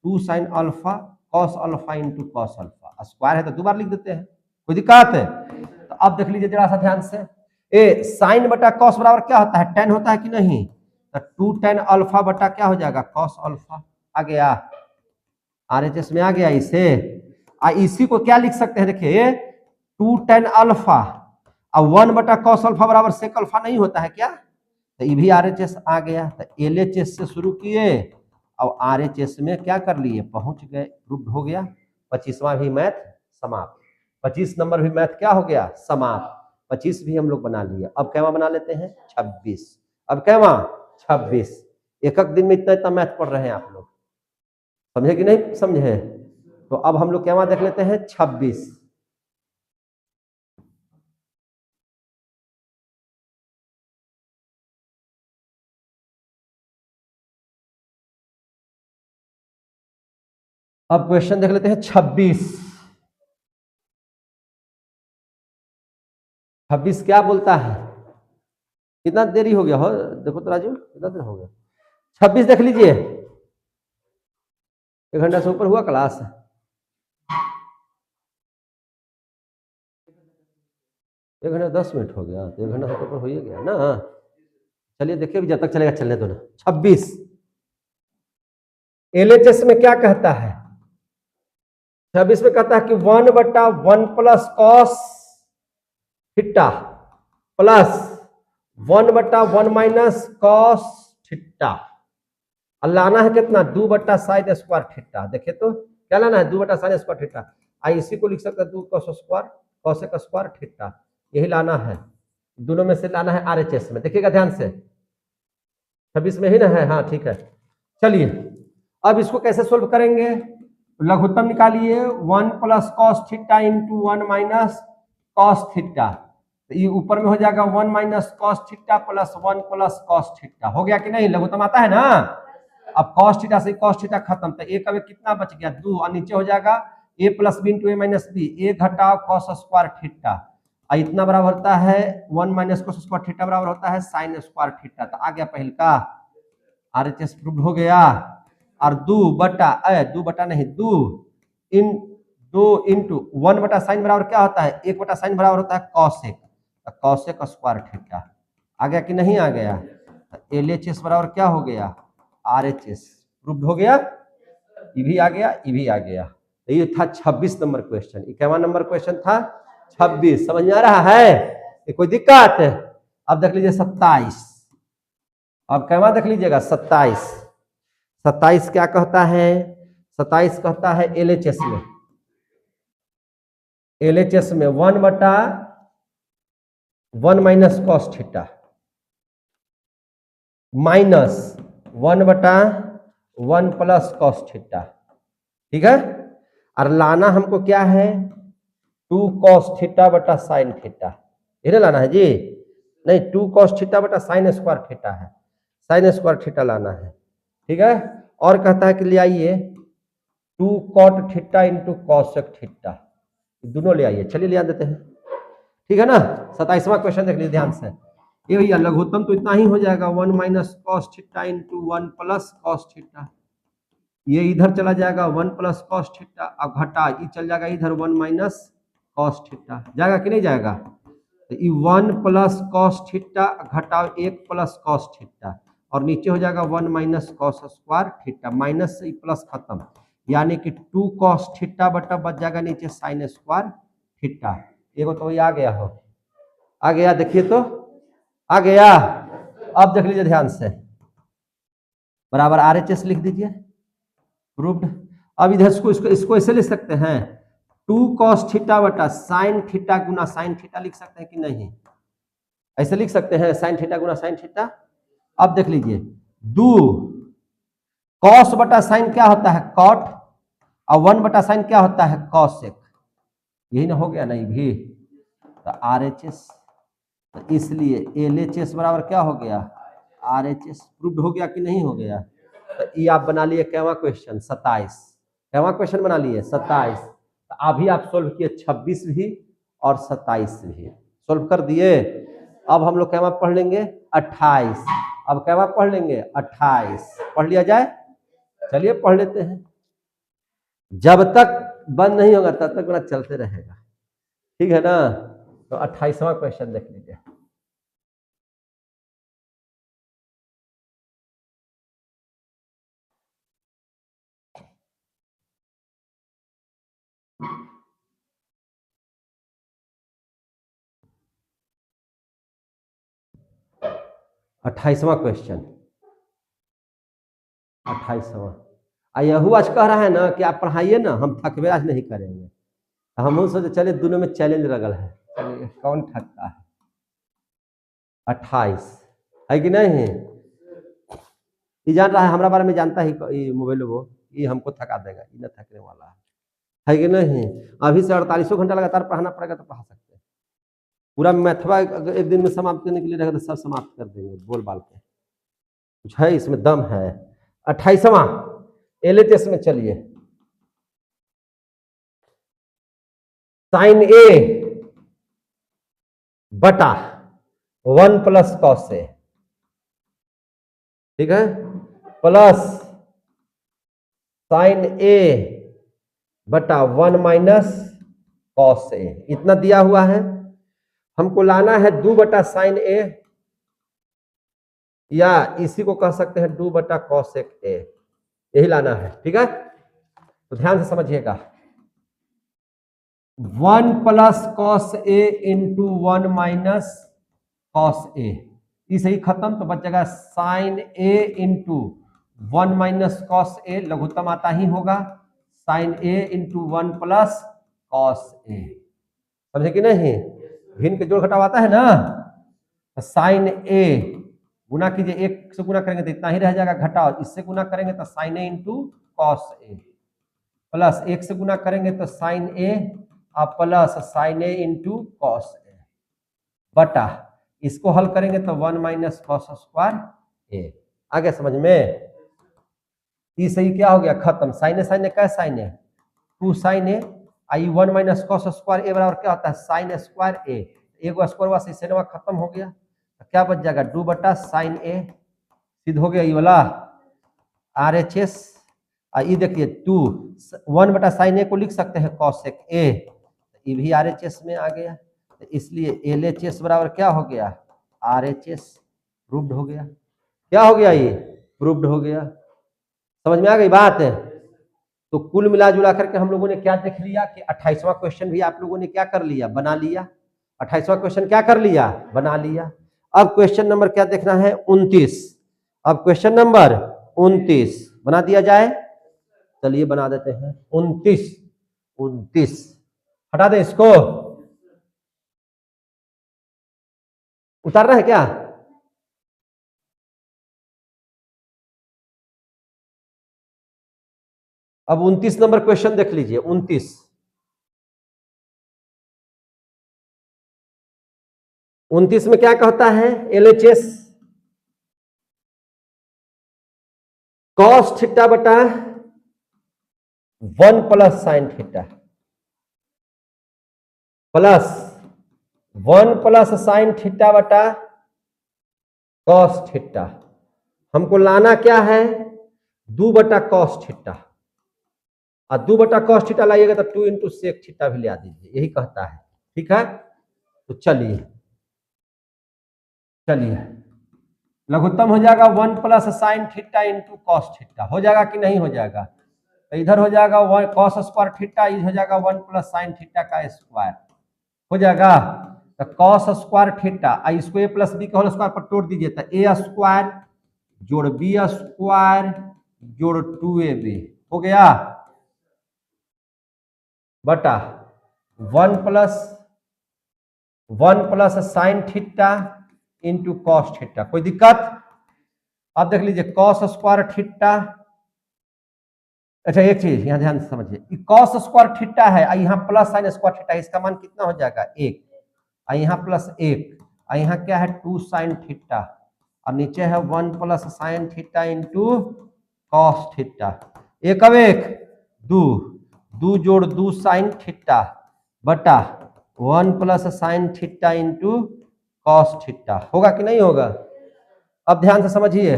2 sine alpha cos alpha into cos alpha, square है तो 2 बार लिख देते हैं, कोई दिक्कत है? तो अब देख लीजिए जरा सा ध्यान से, ए साइन बटा कॉस बराबर क्या होता है? tan होता है कि नहीं? तो 2 tan अल्फा बटा क्या हो जाएगा? कॉस अल्फा, आ गया आरएचएस में, आ गया। इसे इसी को क्या लिख सकते हैं? देखिए 2 tan अल्फा और 1 बटा कॉस अल्फा बराबर सेक अल्फा नहीं होता है क्या? तो ये भी आरएचएस आ गया। तो एलएचएस से शुरू किए और आरएचएस में क्या कर लिए? पहुंच गए, प्रूव्ड हो गया। 25वां भी मैथ समाप्त, 25 नंबर भी मैथ क्या हो गया? समाप्त। 25 भी हम लोग बना लिए। अब कैवा बना लेते हैं? 26। अब कैवा? 26। एक दिन में इतना इतना मैथ पढ़ रहे हैं आप लोग, समझे कि नहीं समझे? तो अब हम लोग कैवा देख लेते हैं? 26। अब क्वेश्चन देख लेते हैं 26। 26 क्या बोलता है? कितना देरी हो गया हो, देखो तो राजू कितना देर हो गया। 26 देख लीजिए, 1 घंटा से ऊपर हुआ क्लास। 1 घंटा 10 मिनट हो गया, तो 1 घंटा से ऊपर हो ही गया ना। चलिए देखिए जब तक चलेगा चलने दो ना। 26 एलएचएस में क्या कहता है? 26 में कहता है कि 1/1 plus cos theta plus 1/1 minus cos theta. और लाना है कितना? 2/साइन स्क्वायर थीटा। देखिए तो क्या लाना है? 2/साइन स्क्वायर थीटा। इसी को लिख सकते हैं 2 cos square cosec square theta, यही लाना है। दोनों में से लाना है आरएचएस में। देखिएगा ध्यान से, 26 में ही ना है। हाँ ठीक है। चलिए अब इसको कैसे सोल्व करेंगे? लघुत्तम निकालिए। 1 plus cos theta into 1 minus cos theta. तो ये ऊपर में हो जाएगा 1 minus cos theta plus 1 plus cos theta. हो गया कि नहीं? लघुत्तम आता है ना। अब कॉस थीटा से कॉस थीटा खत्म, तो ए का वे कितना बच गया? 2। और नीचे हो जाएगा ए plus B into A minus B. ए घटाओ कॉस स्क्वायर थीटा, और इतना बराबर होता है 1 माइनस कॉस स्क्वायर थीटा बराबर होता है साइन स्क्वायर थीटा। तो आ गया पहले का आरएचएस प्रूव्ड हो गया। और 2 नहीं 2 इंटू 1/साइन बराबर क्या होता है? 1/साइन बराबर होता है कॉसेक, तो कॉसेक स्क्वायर थीटा। आ गया कि नहीं आ गया? तो एलएचएस बराबर क्या हो गया? आरएचएस प्रूव्ड हो गया। ये भी आ गया, ये भी आ गया। तो ये था 26 नंबर क्वेश्चन। 51 नंबर क्वेश्चन था 26। समझ में आ रहा है? ये कोई दिक्कत? अब देख लीजिए 27। अब क्या देख लीजिएगा 27। 27 क्या कहता है? 27 कहता है एलएचएस में, एलएचएस में 1/1 minus cos theta minus 1/1 plus cos theta. ठीक है। और लाना हमको क्या है? 2 cos थीटा बटा साइन थीटा। इन्हें लाना है जी? नहीं, 2 cos थीटा बटा साइन स्क्वायर थीटा है, साइन स्क्वायर थीटा लाना है। ठीक है। और कहता है कि ले आइए 2 cot theta into cosec theta, दोनों ले आइए। चलिए ले आ देते हैं। ठीक है ना। 27वां क्वेश्चन देख लीजिए ध्यान से। ये भैया लघुत्तम तो इतना ही हो जाएगा 1 minus cos theta into 1 plus cos theta. ये इधर चला जाएगा 1 प्लस कॉस थीटा, अब घटा ये चल जाएगा इधर 1 माइनस कॉस थीटा। जाएगा कि नहीं जाएगा? तो ये 1 प्लस कॉस थीटा घटाओ 1 प्लस कॉस थीटा, और नीचे हो जाएगा 1 minus cos square theta. Minus से प्लस खत्म, यानी कि 2 cos थीटा बटा बच जाएगा नीचे साइन स्क्वायर थीटा। एगो तो आ गया हो, आ गया। देखिए तो आ गया। अब देख लीजिए ध्यान से, बराबर आरएचएस लिख दीजिए, प्रूव्ड। अब इधर इसको ऐसे लिख सकते हैं 2 cos थीटा बटा साइन थीटा गुना साइन थीटा लिख सकते हैं कि नहीं? ऐसे लिख सकते हैं साइन थीटा गुना साइन थीटा। अब देख लीजिए 2 cos बटा साइन क्या होता है? कॉट, और 1/साइन क्या होता है? कॉसेक। यही ना हो गया नहीं भी? तो आरएचएस, तो इसलिए एलएचएस बराबर क्या हो गया? आरएचएस। प्रूव्ड हो गया कि नहीं हो गया? तो ये आप बना लिए कैवा क्वेश्चन 27। कैवा क्वेश्चन बना लिए 27। तो अभी आप सोल्व किए 26 भी और 27 भी सोल्व कर दिए। अब हम लोग कैवा पढ़ लेंगे 28। अब कैवा पढ़ लेंगे 28। पढ़ लिया जाए? चलिए पढ़ लेते हैं। जब तक बंद नहीं होगा तब तक मेरा चलते रहेगा। ठीक है ना। तो 28वां क्वेश्चन देख लीजिए। अट्ठाईसवां क्वेश्चन, 28वां। यहू आज कह रहा है ना कि आप पढ़ाइए ना, हम थकवे आज नहीं करेंगे। हम सोचे चले दोनों में चैलेंज लगल है, चलिए कौन थकता है। 28 है कि नहीं? ये जान रहा है, हमारा बारे में जानता है मोबाइल, वो ये हमको थका देगा, ये न थकने वाला है कि नहीं? अभी से 48 घंटा लगातार पढ़ाना पड़ेगा तो पढ़ा सकते हैं। पूरा मैथवा एक दिन में समाप्त करने के लिए रहेगा तो सब समाप्त कर देंगे बोल बाल के। कुछ है इसमें दम है। 28वां एलएचएस में चलिए, साइन ए बटा 1 प्लस कॉस ए, ठीक है, प्लस साइन ए बटा 1 माइनस कॉस ए, इतना दिया हुआ है। हमको लाना है 2 बटा साइन ए, या इसी को कह सकते हैं 2 बटा कॉस ए, यही लाना है, ठीक है। तो ध्यान से समझिएगा, 1 plus cos A into 1 minus cos A, इसे ही खत्म, तो बच जाएगा sign A into 1 minus cos A, लघुत्तम आता ही होगा, sign A into 1 plus cos A, समझे कि नहीं, भिन्न के जोड़ घटाव आता है ना, तो साइन ए गुना कीजिए, एक से गुना करेंगे तो इतना ही रह जाएगा घटाव, इससे गुना करेंगे तो sign A into cos A, plus एक से गुना करेंगे तो साइन ए और plus sign A into cos A, बटा इसको हल करेंगे तो 1 माइनस कॉस स्क्वायर ए। आगे समझ में, ई सही क्या हो गया, खत्म, साइन ए क्या sign A 2 sign A, I 1 minus cos square A बराबर क्या होता है साइन स्क्वायर ए, एक स्क्वायर वाला सेनवा खत्म हो गया, तो क्या बच जाएगा 2 बटा साइन ए, सिद्ध हो गया ये वाला आर एच एस। ये देखिए 2 1 बटा साइन ए को लिख सकते हैं कॉसेक ए, ये भी आर एच एस में आ गया, तो इसलिए एल एच एस बराबर क्या हो गया आर एच एस, प्रूव्ड हो गया, क्या हो गया ये प्रूव्ड हो गया, समझ में आ गई बात है। तो कुल मिला जुला करके हम लोगों ने क्या देख लिया कि 28वां क्वेश्चन भी आप लोगों ने क्या कर लिया, बना लिया, 28वां क्वेश्चन क्या कर लिया, बना लिया। अब क्वेश्चन नंबर क्या देखना है 29, अब क्वेश्चन नंबर 29 बना दिया जाए, चलिए बना देते हैं 29 हटा दे, इसको उतारना है क्या, अब 29 नंबर क्वेश्चन देख लीजिए, 29 में क्या कहता है, एलएचएस कॉस थीटा बटा 1 plus sine theta plus 1 plus sine theta बटा कॉस थीटा, हमको लाना क्या है 2 बटा कॉस थीटा, और 2 बटा कॉस थीटा लाइएगा तो 2 इंटू सेक थीटा भी ले आ दीजिए, यही कहता है, ठीक है। तो चलिए लघुत्तम हो जाएगा 1 plus sine theta into cos theta, हो जाएगा कि नहीं हो जाएगा, तो इधर हो जाएगा 1 कॉस स्क्वायर थीटा, इधर हो जाएगा 1 प्लस साइन थीटा का स्क्वायर, हो जाएगा, तो कॉस स्क्वायर थीटा, इसको ए प्लस बी का होल स्क्वायर पर तोड़ दीजिए, तो ए स्क्वायर जोड़ बी स्क्वायर जोड़ 2ab हो गया, बटा 1 plus sine theta into cos theta, कोई दिक्कत। अब देख लीजिए कॉस स्क्वायर थीटा, अच्छा एक चीज यहां ध्यान से समझिए, कॉस स्क्वायर थीटा है, यहाँ प्लस साइन स्क्वायर थीटा, इसका मान कितना हो जाएगा 1, यहाँ प्लस 1, यहाँ क्या है 2 साइन थीटा, और नीचे है 1 plus sine theta into cos theta, एक अब एक 2 जोड़ 2 साइन थीटा बटा 1 plus sine theta into cos theta, होगा कि नहीं होगा। अब ध्यान से समझिए,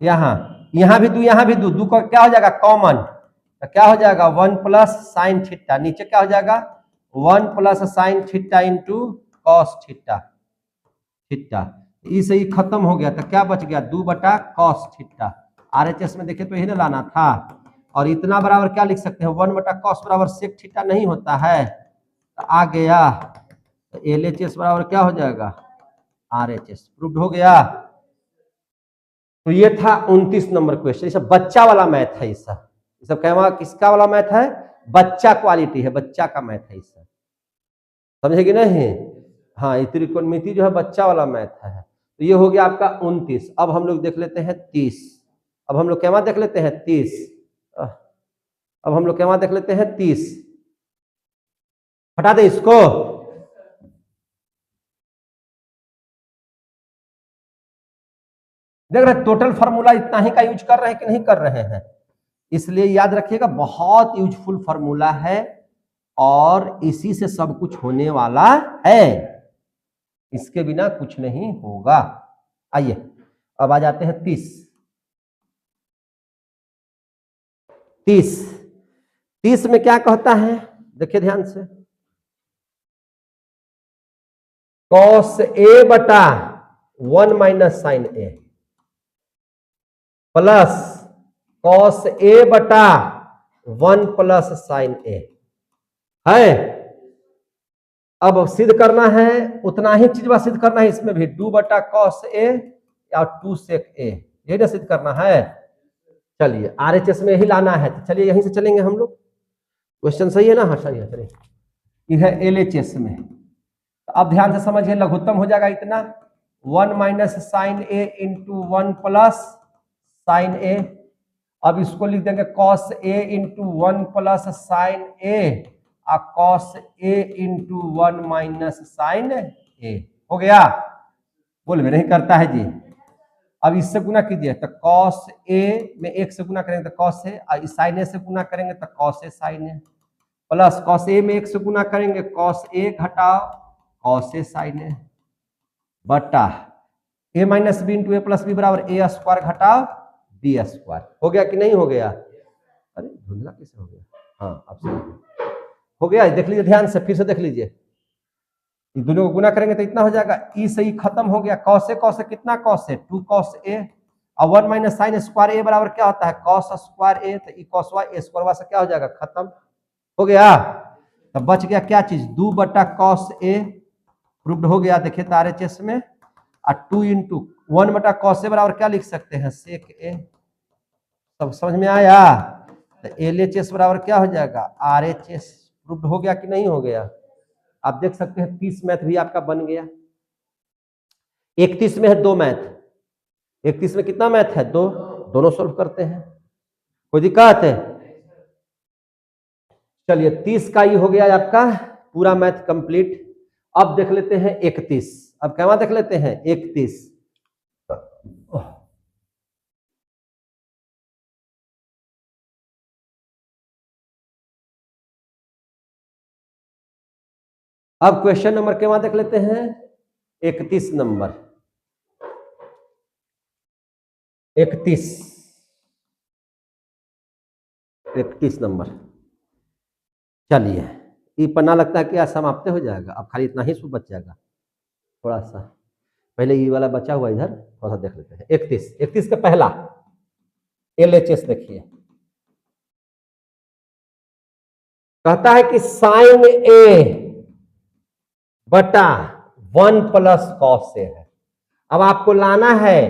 यहाँ भी 2 यहाँ भी 2 का क्या हो जाएगा कॉमन, तो क्या हो जाएगा 1 प्लस साइन थीटा, नीचे क्या हो जाएगा 1 plus sine theta into cos theta, इसे ही खत्म हो गया, तो क्या बच गया 2 बटा कॉस थीटा, आरएचएस में देखे तो यही ना लाना था, और इतना बराबर क्या लिख सकते हैं 1 बटा कॉस बराबर सेक थीटा नहीं होता है, तो आ गया, तो एलएचएस बराबर क्या हो जाएगा आरएचएस, प्रूव्ड हो गया। तो ये था 29 नंबर क्वेश्चन, ये सब बच्चा वाला मैथ है, ये सब कहवा किसका वाला मैथ है, बच्चा क्वालिटी है, बच्चा का मैथ है, ये सब समझे कि नहीं। हाँ, ये त्रिकोणमिति जो है बच्चा वाला मैथ है। तो ये हो गया आपका 29। अब हम लोग देख लेते हैं 30, अब हम लोग कहवा देख लेते हैं 30, अब हम लोग कहवा देख लेते हैं 30, हटा दे इसको, देख रहे टोटल फार्मूला इतना ही का यूज कर रहे हैं कि नहीं कर रहे हैं, इसलिए याद रखिएगा बहुत यूजफुल फार्मूला है, और इसी से सब कुछ होने वाला है, इसके बिना कुछ नहीं होगा। आइए अब आ जाते हैं 30 में क्या कहता है, देखिए ध्यान से, कॉस ए बटा 1 minus sign A plus cos A बटा 1 प्लस साइन ए है। अब सिद्ध करना है, उतना ही चीज सिद्ध करना है इसमें भी, 2 बटा कॉस ए या 2 सेक ए, यही ना सिद्ध करना है। चलिए आरएचएस में यही लाना है, तो चलिए यहीं से चलेंगे हम लोग। क्वेश्चन सही है ना? हाँ सही है। चलिए यह है एलएचएस में, तो अब ध्यान से समझिए, लघुत्तम हो जाएगा इतना 1 माइनस साइन ए इंटू 1 प्लस साइन ए। अब इसको लिख देंगे cos A into 1 plus sign ए और cos A into 1 minus sign ए। हो गया? बोल भी नहीं करता है जी। अब इससे गुना कीजिए तो कॉस ए में 1 से गुना करेंगे तो कॉस ए, और साइन ए से गुना करेंगे तो cos A sign A, plus cos A में 1 से गुना करेंगे कॉस ए घटाओ कॉस ए साइन ए, बटा ए माइनस बी इंटू ए प्लस बी बराबर ए स्क्वायर घटाओ बी स्क्वायर। हो गया कि नहीं हो गया? अरे धुंधला कैसे हो गया? हाँ अब सही हो गया। देख लीजिए ध्यान से, फिर से देख लीजिए, दोनों को गुना करेंगे तो इतना हो जाएगा, ई से ई खत्म हो गया, कॉस ए कितना कॉस है 2 कॉस ए और 1 माइनस साइन स्क्वायर ए बराबर क्या होता है कॉस स्क्वायर ए, तो ई कॉस वाई ए स्क्वायर वाई से क्या हो जाएगा खत्म। हो गया? तो बच गया क्या चीज 2 बटा कॉस ए, प्रूव्ड हो गया। देखिए तो आरएचएस में, और 2 इंटू 1 बटा कॉस ए बराबर क्या लिख सकते हैं सेक ए। सब समझ में आया? तो एलएचएस बराबर क्या हो जाएगा आरएचएस। प्रूव्ड हो गया कि नहीं हो गया? आप देख सकते हैं 30 मैथ भी आपका बन गया। 31 में है 2 मैथ, 31 में कितना मैथ है 2, दोनों सोल्व करते हैं, कोई दिक्कत है? चलिए 30 का ही हो गया आपका पूरा मैथ कंप्लीट। अब देख लेते हैं 31। अब क्या देख लेते हैं 31। अब क्वेश्चन नंबर क्या देख लेते हैं 31 नंबर। 31 नंबर। चलिए ये पन्ना लगता है कि आज समाप्त हो जाएगा, अब खाली इतना ही सु बच जाएगा। थोड़ा सा पहले ये वाला बचा हुआ इधर थोड़ा सा देख लेते हैं। 31 का पहला एलएचएस देखिए, कहता है कि साइन ए बटा 1 प्लस कॉस ए है। अब आपको लाना है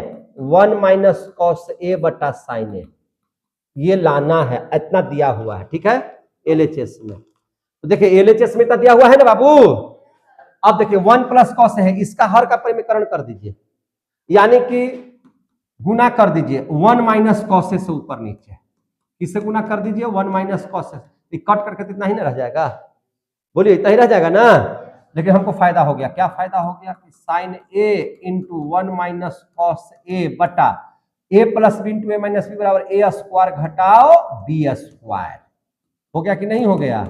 1 माइनस कॉस ए बटा साइन ए, ये लाना है, इतना दिया हुआ है, ठीक है एलएचएस में। तो देखिए एलएचएस में इतना दिया हुआ है ना बाबू। अब देखिए 1 प्लस कॉस है, इसका हर का परिमीकरण कर दीजिए, यानी कि गुना कर दीजिए 1 माइनस कॉस से ऊपर नीचे, किससे गुना कर दीजिए 1 माइनस कॉस से, कट करके तो इतना ही ना रह जाएगा, बोलिए इतना ही रह जाएगा ना। लेकिन हमको फायदा हो गया, क्या फायदा हो गया कि sign A into 1 minus cos A बटा ए plus B into A minus B बराबर ए स्क्वायर घटाओ बी स्क्वायर। हो गया कि नहीं हो गया?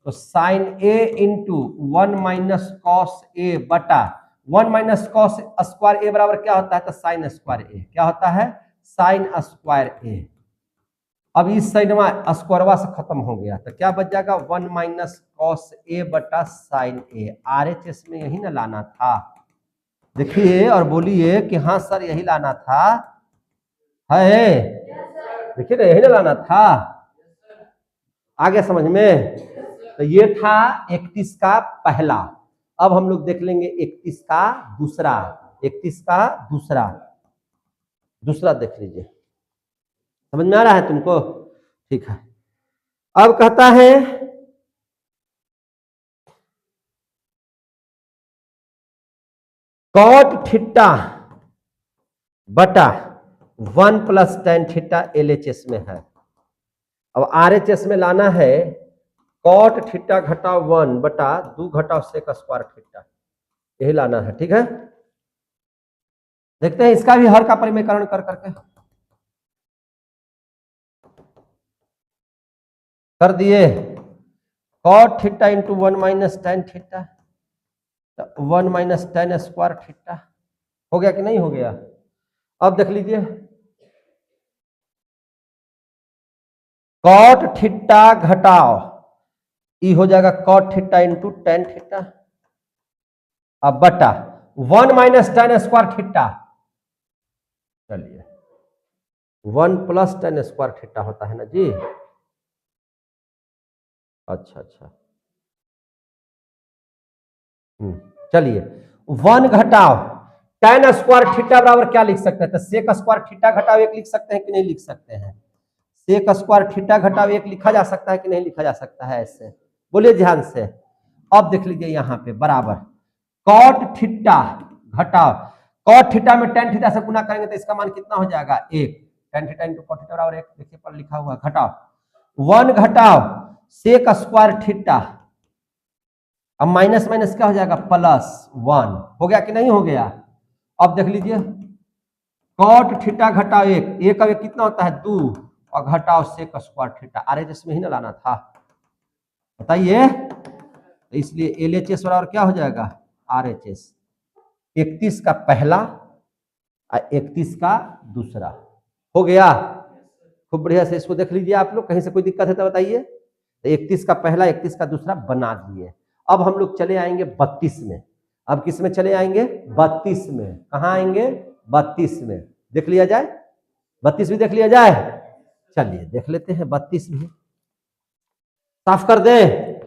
तो sign A into 1 minus cos A बटा 1 माइनस कॉस स्क्वायर ए बराबर क्या होता है तो साइन स्क्वायर ए, क्या होता है साइन स्क्वायर ए। अब इस साइन में स्क्वायरवा से खत्म हो गया तो क्या बच जाएगा 1 माइनस कॉस ए बटा साइन ए। आरएचएस में यही ना लाना था, देखिए और बोलिए कि हाँ सर यही लाना था, है देखिए ना यही ना लाना था। आगे समझ में? तो ये था 31 का पहला। अब हम लोग देख लेंगे 31 का दूसरा। 31 का दूसरा देख लीजिए, समझ में आ रहा है तुमको? ठीक है। अब कहता है कॉट थीटा बटा 1 प्लस टेन थीटा एलएचएस में है। अब आरएचएस में लाना है कॉट थीटा घटा 1 बटा 2 घटा सेक स्क्वायर थीटा, यही लाना है, ठीक है। देखते हैं इसका भी हर का परिमीकरण कर करके कर दिए। Cot theta into 1 minus tan theta, तो 1 माइनस टेन स्क्वायर थीटा हो गया कि नहीं हो गया। अब देख लीजिए कॉट थीटा घटाओ ई हो जाएगा cot theta into tan theta, अब बटा 1 माइनस टेन स्क्वायर थीटा, चलिए 1 प्लस टेन स्क्वायर थीटा होता है ना जी। अच्छा अच्छा चलिए 1 घटाओ टेन स्क्वायर थीटा बराबर क्या लिख सकते हैं, तो सेक स्क्वायर थीटा घटाओ 1 लिख सकते हैं कि नहीं लिख सकते हैं। सेक स्क्वायर थीटा घटाओ 1 लिखा जा सकता है कि नहीं लिखा जा सकता है ऐसे, बोलिए ध्यान से। अब देख लीजिए यहाँ पे बराबर कॉट थीटा घटाओ, कॉट थीटा में टेन थीटा से गुना करेंगे तो इसका मान कितना हो जाएगा 1, tan theta into cot theta बराबर 1, देखिए पर लिखा हुआ घटाओ 1 घटाओ सेक स्क्वायर थीटा, अब माइनस माइनस क्या हो जाएगा प्लस 1, हो गया कि नहीं हो गया। अब देख लीजिए कॉट थीटा घटाओ 1 का 1 कितना होता है 2, और घटाओ सेक स्क्वायर थीटा, आरएचएस में ही ना लाना था बताइए, तो इसलिए एलएचएस बराबर क्या हो जाएगा आरएचएस 31 का पहला और 31 का दूसरा, हो गया। खूब बढ़िया से इसको देख लीजिए आप लोग, कहीं से कोई दिक्कत है तो बताइए। तो 31 का पहला 31 का दूसरा बना दिए। अब हम लोग चले आएंगे 32 में, अब किस में चले आएंगे 32 में, कहाँ आएंगे 32 में, देख लिया जाए 32 भी देख लिया जाए, चलिए देख लेते हैं 32 भी, साफ कर दें,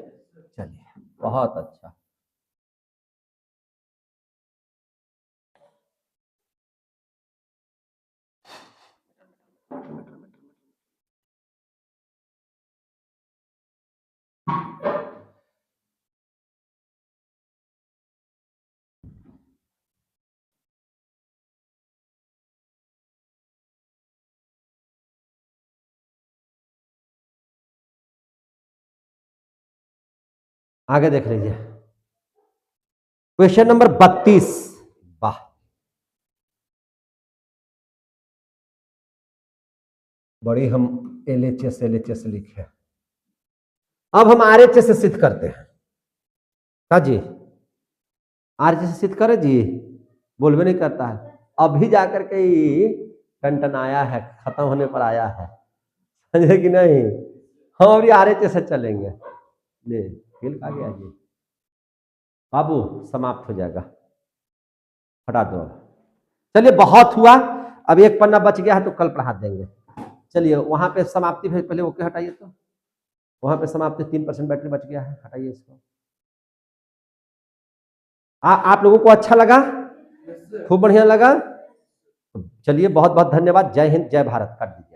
चलिए बहुत अच्छा। आगे देख लीजिए क्वेश्चन नंबर 32, वाह बड़ी हम एलएचएस लिखे। अब हम आरएचएस से सिद्ध करते हैं, का जी आरएचएस से सिद्ध करें जी, बोलबे नहीं करता है, अभी जाकर के टन आया है, खत्म होने पर आया है, समझे कि नहीं। हम अभी आरएचएस से चलेंगे, ले खेल खा गया जी बाबू, समाप्त हो जाएगा, हटा दो। चलिए बहुत हुआ, अब एक पन्ना बच गया है तो कल पढ़ा देंगे। चलिए वहां पे समाप्ति पहले ओके हटाइए, तो वहां पे समाप्ति 3% बैटरी बच गया है, हटाइए इसको। आप लोगों को अच्छा लगा, खूब बढ़िया लगा, चलिए बहुत बहुत धन्यवाद, जय हिंद जय भारत, कर दीजिए।